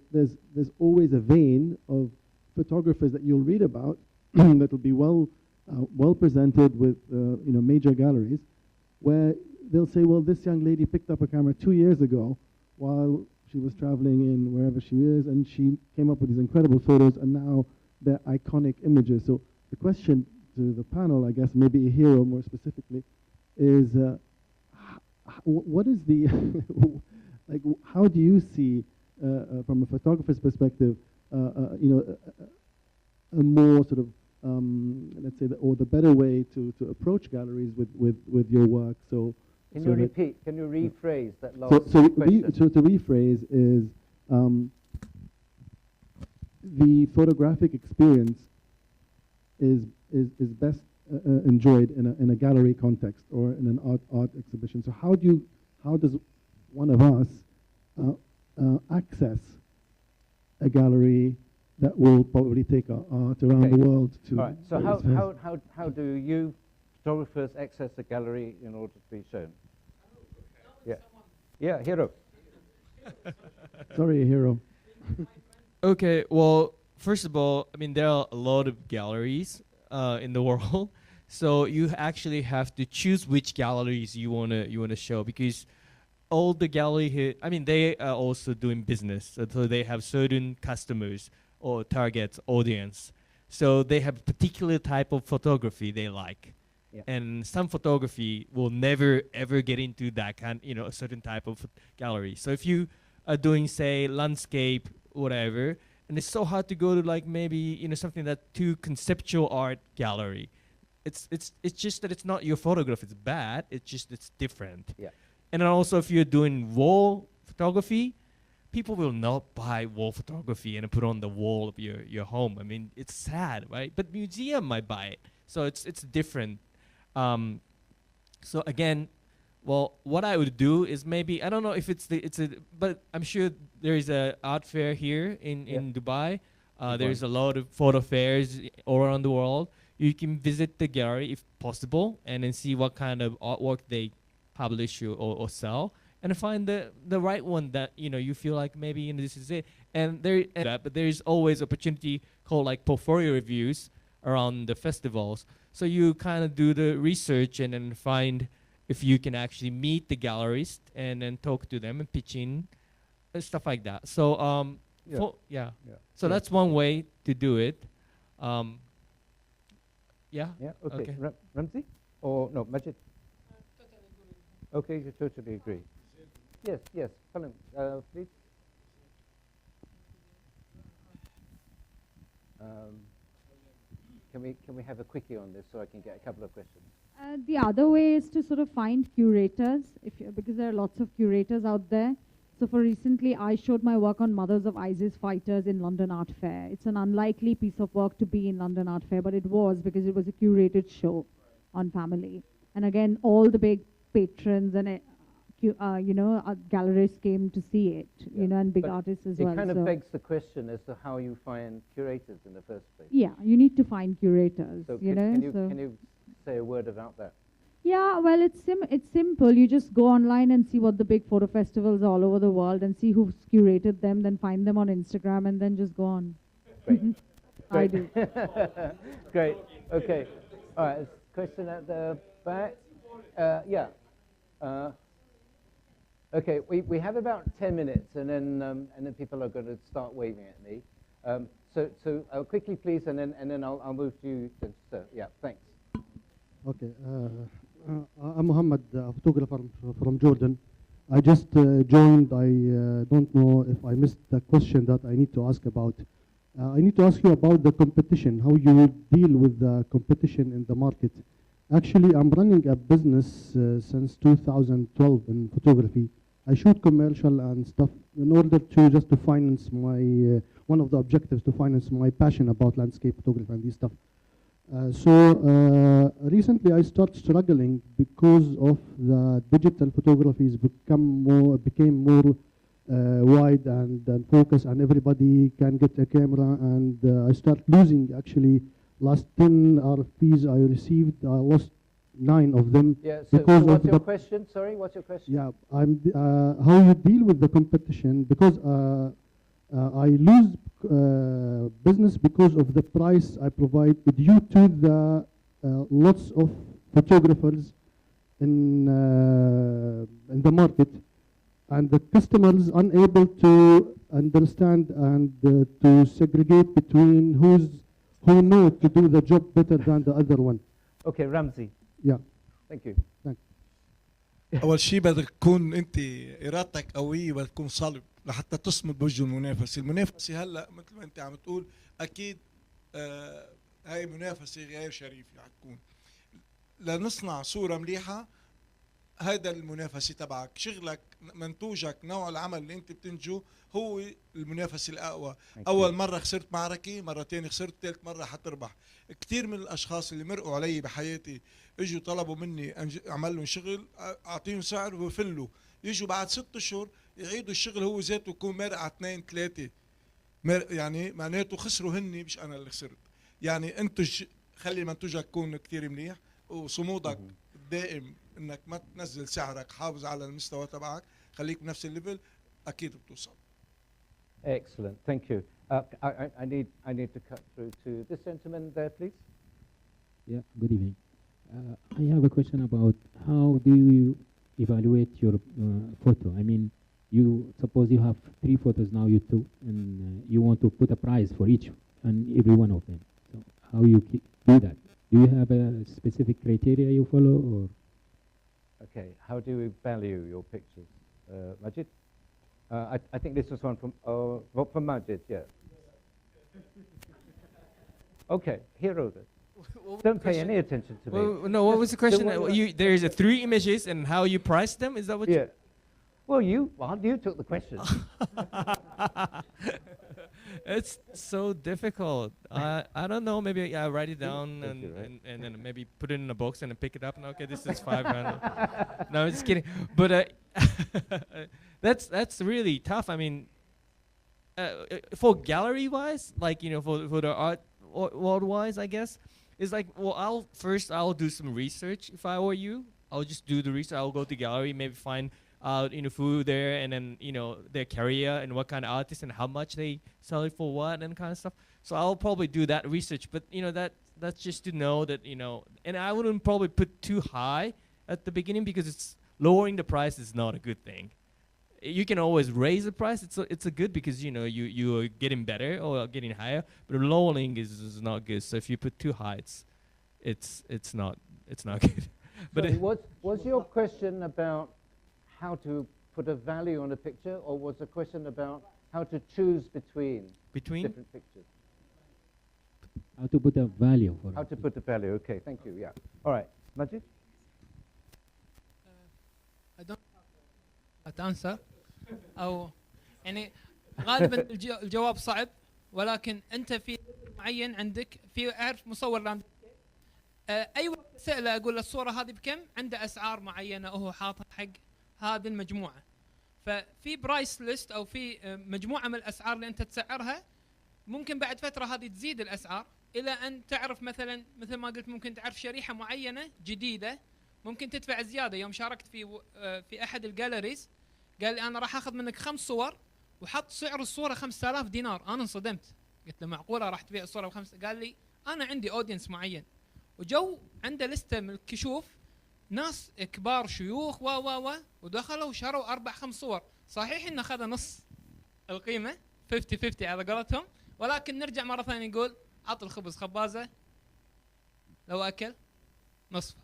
[SPEAKER 20] always a vein of photographers that you'll read about that will be well presented with you know, major galleries, where they'll say, well, this young lady picked up a camera 2 years ago while she was traveling in wherever she is, and she came up with these incredible photos, and now they're iconic images. So the question to the panel, I guess, maybe Hiro more specifically, is what is the, like, how do you see, from a photographer's perspective, you know, a more sort of, let's say, or the better way to approach galleries with your work? So
[SPEAKER 1] can you repeat? Can you rephrase that last
[SPEAKER 20] so
[SPEAKER 1] question?
[SPEAKER 20] So to rephrase is the photographic experience is best enjoyed in a gallery context or in an art exhibition. So how does one of us access a gallery that will probably take our art around the world to?
[SPEAKER 1] All right. So how do you photographers access a gallery in order to be shown? Yeah. Yeah, Hiro.
[SPEAKER 20] Sorry, Hiro.
[SPEAKER 5] Okay, well, first of all, I mean, there are a lot of galleries in the world, so you actually have to choose which galleries you wanna show, because all the gallery here, I mean, they are also doing business, so they have certain customers or target audience, so they have a particular type of photography they like,
[SPEAKER 1] Yeah.
[SPEAKER 5] And some photography will never ever get into that kind, a certain type of gallery. So if you are doing, say, landscape, whatever, and it's so hard to go to like maybe something that too conceptual art gallery. It's just that it's not your photograph. It's bad. It's different.
[SPEAKER 1] Yeah.
[SPEAKER 5] And then also if you're doing wall photography, people will not buy wall photography and put on the wall of your home. I mean, it's sad, right? But museum might buy it. So it's different. So again, well, what I would do is maybe, I don't know if but I'm sure there is a art fair here in Dubai. There's a lot of photo fairs all around the world. You can visit the gallery if possible and then see what kind of artwork they publish or sell, and find the right one that you feel like maybe this is it. And but there is always opportunity called like portfolio reviews around the festivals. So you kind of do the research and then find if you can actually meet the gallerist and then talk to them and pitch in and stuff like that. So So that's one way to do it. Yeah.
[SPEAKER 1] Okay. Ramzi? Or no, Majid? Okay, you totally agree. Yes. Colin, please. Can we have a quickie on this so I can get a couple of questions?
[SPEAKER 21] The other way is to sort of find curators, because there are lots of curators out there. So for recently, I showed my work on Mothers of ISIS Fighters in London Art Fair. It's an unlikely piece of work to be in London Art Fair, but it was because it was a curated show on family. And again, all the big patrons and gallerists came to see it, and big artists as well.
[SPEAKER 1] It kind of begs the question as to how you find curators in the first place.
[SPEAKER 21] Yeah, you need to find curators.
[SPEAKER 1] So can you say a word about that?
[SPEAKER 21] Yeah, well, it's simple. You just go online and see what the big photo festivals all over the world and see who's curated them, then find them on Instagram, and then just go on.
[SPEAKER 1] Great.
[SPEAKER 21] I do.
[SPEAKER 1] Great. Okay. All right. Question at the back. Okay. We have about 10 minutes, and then people are going to start waving at me. So quickly, please, and then I'll move to you. So yeah. Thanks.
[SPEAKER 20] Okay. I'm Muhammad, a photographer from Jordan. I just joined. I don't know if I missed the question that I need to ask about. I need to ask you about the competition, how you deal with the competition in the market. Actually, I'm running a business since 2012 in photography. I shoot commercial and stuff in order to finance my, one of the objectives to finance my passion about landscape photography and this stuff. Recently I started struggling because of the digital photographies became more wide and focused, and everybody can get a camera, and I start losing. Actually, last 10 RFPs I received, I lost 9 of them.
[SPEAKER 1] Yeah, so what's your question? Sorry, what's your question?
[SPEAKER 20] Yeah, how you deal with the competition, because I lose business because of the price I provide due to the lots of photographers in the market, and the customers unable to understand and to segregate between who know to do the job better than the other one.
[SPEAKER 1] Okay, Ramzi.
[SPEAKER 20] Yeah.
[SPEAKER 1] Thank you.
[SPEAKER 20] Thank
[SPEAKER 4] أول شيء بدك تكون أنت إرادتك قوية، بدك تكون صلب لحتى تصمد بوجه المنافس. المنافسة هلا مثل ما أنت عم تقول أكيد هاي منافسة غير شريفة حتكون. لنصنع صورة مليحة، هذا المنافسة تبعك، شغلك، منتوجك، نوع العمل اللي أنت بتنتجه هو المنافسة الأقوى. أول مرة خسرت معركة، مرتين خسرت، ثالث مرة حتربح. كثير من الأشخاص اللي مرقوا علي بحياتي اجوا طلبوا مني أعمل لهم شغل، أعطيهم سعر وفلوا، يجوا بعد 6 أشهر يعيدوا الشغل هو ذاته يكون مارق على 2 3، يعني معناته خسروا هني مش أنا اللي خسرت. يعني انتج، خلي منتوجك يكون كثير منيح، وصمودك دائم انك ما تنزل سعرك، حافظ على المستوى تبعك، خليك بنفس الليفل، اكيد بتوصل.
[SPEAKER 1] Excellent, thank you. I need to cut through to this gentleman there, please.
[SPEAKER 22] Yeah, good evening. I have a question about how do you evaluate your photo? I mean, you suppose you have 3 photos now, you took, and you want to put a prize for each and every one of them. So how you do that? Do you have a specific criteria you follow, or?
[SPEAKER 1] Okay, how do you value your pictures? Majid? I think this was one from Majid, yeah. Okay, Hero then. Don't pay any attention to me.
[SPEAKER 5] Well, no, what was the question? There's 3 images and how you price them? Is that what
[SPEAKER 1] you... Well, you took the question.
[SPEAKER 5] It's so difficult. I don't know. Maybe I write it down and then maybe put it in a box and then pick it up and okay, this is 500. No, I'm just kidding. But that's really tough. I mean, for gallery wise, like for the art world wise, I guess it's like I'll do some research. If I were you, I'll just do the research. I'll go to gallery, maybe find out who there, and then their career and what kind of artists and how much they sell it for what and kind of stuff. So I'll probably do that research, but that's just to know that and I wouldn't probably put too high at the beginning because it's lowering the price is not a good thing. You can always raise the price. It's a good because you are getting better or getting higher, but lowering is not good. So if you put too high, it's not good. But
[SPEAKER 1] was your question about how to put a value on a picture, or was the question about how to choose between different pictures?
[SPEAKER 22] How to put a value for it.
[SPEAKER 1] How to put a value, okay, thank you, yeah. All right, Majid?
[SPEAKER 2] I don't have to answer. أو يعني غالبا الجواب صعب ولكن أنت في معين عندك في أعرف مصور لاند أي واحد سأله أقول له الصورة هذه بكم عنده أسعار معينة وهو حاطها حق هذه المجموعة ففي برايس ليست أو في مجموعة من الأسعار اللي أنت تسعرها ممكن بعد فترة هذه تزيد الأسعار إلى أن تعرف مثلا مثل ما قلت ممكن تعرف شريحة معينة جديدة ممكن تدفع زيادة. يوم شاركت في أحد الجاليريز قال لي أنا راح أخذ منك 5 صور وحط سعر الصورة 5000 دينار. أنا انصدمت قلت له معقولة راح تبيع الصورة ب5؟ قال لي أنا عندي أودينس معين وجو عنده لستة من الكشوف ناس كبار شيوخ ودخلوا وشروا 4-5 صور. صحيح إنه أخذ نص القيمة 50-50 على قولتهم ولكن نرجع مرة ثانية نقول عط الخبز خبازة لو أكل نصفه.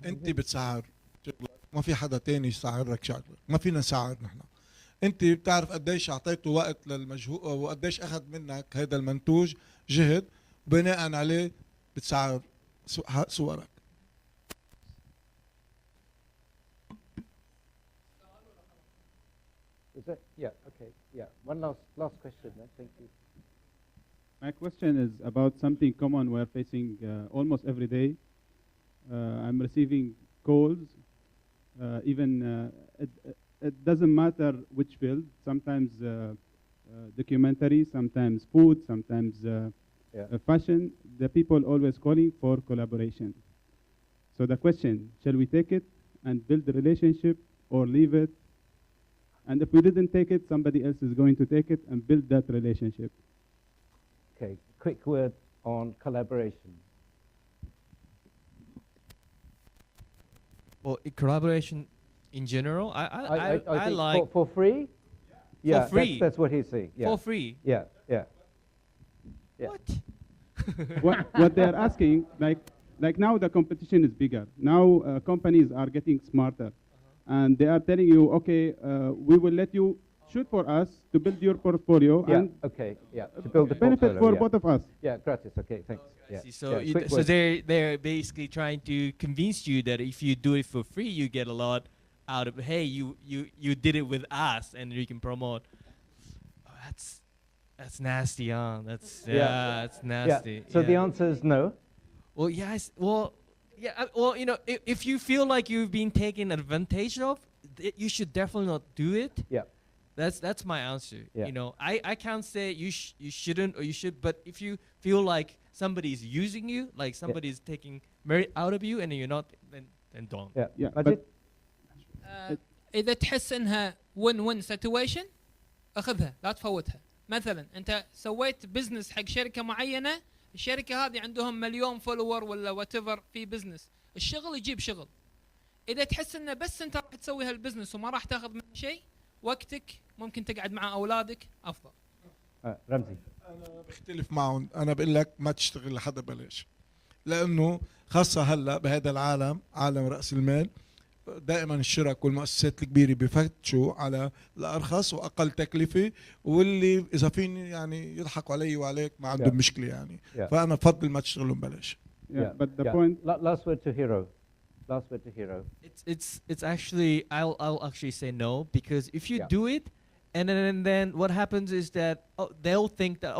[SPEAKER 4] انت بتسعر شغلك ما في حدا تاني يسعر لك شغلك ما فينا نسعر نحن. انت بتعرف قديش اعطيته وقت للمجهود وقديش اخذ منك هذا المنتوج جهد وبناء عليه بتسعر صورك.
[SPEAKER 1] Is that, yeah, okay, yeah. One last question then, thank you.
[SPEAKER 14] My question is about something common we're facing almost every day. I'm receiving calls, it doesn't matter which field, sometimes documentary, sometimes food, sometimes fashion. The people always calling for collaboration. So the question, shall we take it and build the relationship or leave it? And if we didn't take it, somebody else is going to take it and build that relationship.
[SPEAKER 1] Okay, quick word on collaboration.
[SPEAKER 5] Well, collaboration in general, I like
[SPEAKER 1] for free. Yeah,
[SPEAKER 5] for free.
[SPEAKER 1] That's what he's saying. Yeah.
[SPEAKER 5] For free.
[SPEAKER 1] Yeah.
[SPEAKER 14] What they're asking, like now the competition is bigger. Now companies are getting smarter, and they are telling you, okay, we will let you shoot for us to build your portfolio.
[SPEAKER 1] Yeah.
[SPEAKER 14] And
[SPEAKER 1] Okay. Yeah. To build the
[SPEAKER 14] benefit for both of us.
[SPEAKER 1] Yeah. Gratis. Okay. Thanks. Yeah.
[SPEAKER 5] So they're basically trying to convince you that if you do it for free, you get a lot out of. Hey, you did it with us, and you can promote. Oh, that's nasty, huh? That's that's nasty.
[SPEAKER 1] Yeah. So the answer is no.
[SPEAKER 5] Well, yes. Well, yeah. Well, if you feel like you've been taken advantage of, you should definitely not do it.
[SPEAKER 1] Yeah.
[SPEAKER 5] That's my answer.
[SPEAKER 1] Yeah.
[SPEAKER 5] I can't say you shouldn't or you should, but if you feel like somebody's using you, like somebody's taking merit out of you, and you're not, then don't.
[SPEAKER 1] Yeah.
[SPEAKER 2] إذا تحس إنها win-win situation أخذها لا تفوتها. مثلا أنت سويت بزنس حق شركة معينة، الشركة هذه عندهم 1,000,000 فولور ولا whatever في بزنس، الشغل يجيب شغل. إذا تحس إنه بس أنت راح تسوي هالبزنس وما راح تاخذ منه شيء، وقتك ممكن تقعد مع أولادك أفضل.
[SPEAKER 1] رمزي.
[SPEAKER 4] أنا بختلف معهم، أنا بقول لك ما تشتغل لحدا بلاش، لأنه خاصة هلا بهذا العالم، عالم رأس المال، دائما الشركاء والمؤسسات الكبيرة بفتشوا على الأرخص وأقل تكلفة، واللي إذا فيني يعني يضحكوا علي وعليك ما عندهم مشكلة يعني. فأنا بفضل ما تشتغلون بلاش.
[SPEAKER 14] But the point.
[SPEAKER 1] Last word to Hero. Last word to Hero.
[SPEAKER 5] It's actually I'll actually say no, because if you do it, and then what happens is that they'll think that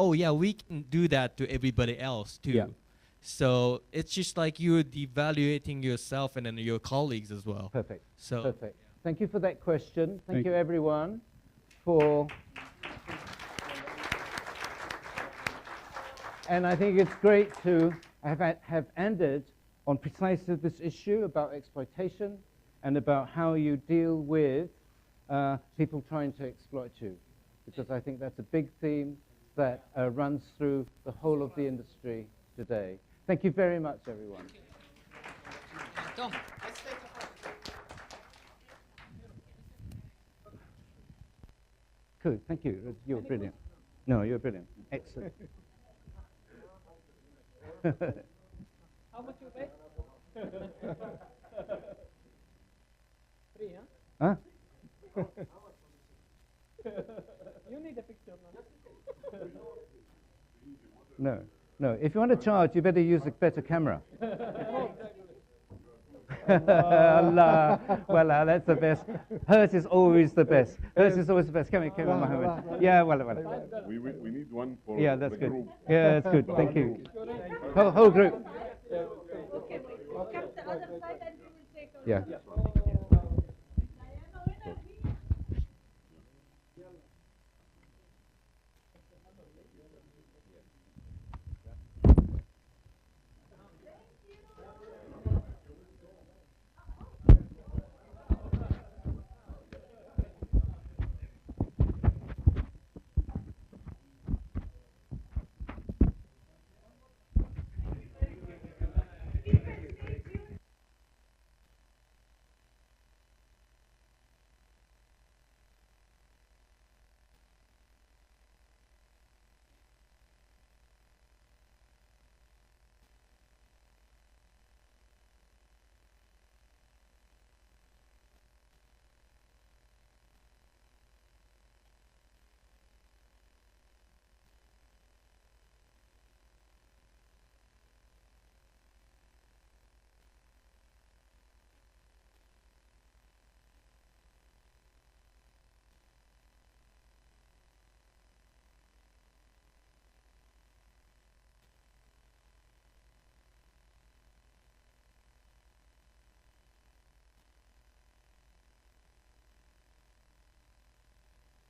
[SPEAKER 5] we can do that to everybody else too.
[SPEAKER 1] Yeah.
[SPEAKER 5] So it's just like you're devaluating yourself and then your colleagues as well.
[SPEAKER 1] Perfect.
[SPEAKER 5] So
[SPEAKER 1] Perfect. Thank you for that question. Thank you
[SPEAKER 14] you.
[SPEAKER 1] everyone for. And I think it's great to have ended on precisely this issue about exploitation and about how you deal with people trying to exploit you, because I think that's a big theme that runs through the whole of the industry today. Thank you very much, everyone.
[SPEAKER 2] Tom.
[SPEAKER 1] Good, thank you. You're brilliant. No, you're brilliant. Excellent.
[SPEAKER 2] How much you pay? Free,
[SPEAKER 1] Huh?
[SPEAKER 2] You need a picture,
[SPEAKER 1] No, no. If you want to charge, you better use a better camera. Allah. Well, that's the best. Hers is always the best. Hers is always the best. Come here, Mohammed. Yeah, well.
[SPEAKER 3] We need one for
[SPEAKER 1] that's
[SPEAKER 3] the
[SPEAKER 1] good.
[SPEAKER 3] group.
[SPEAKER 1] Yeah, that's good. Thank you. Whole group.
[SPEAKER 12] Okay, come to the other side and we will take over.
[SPEAKER 1] Yeah.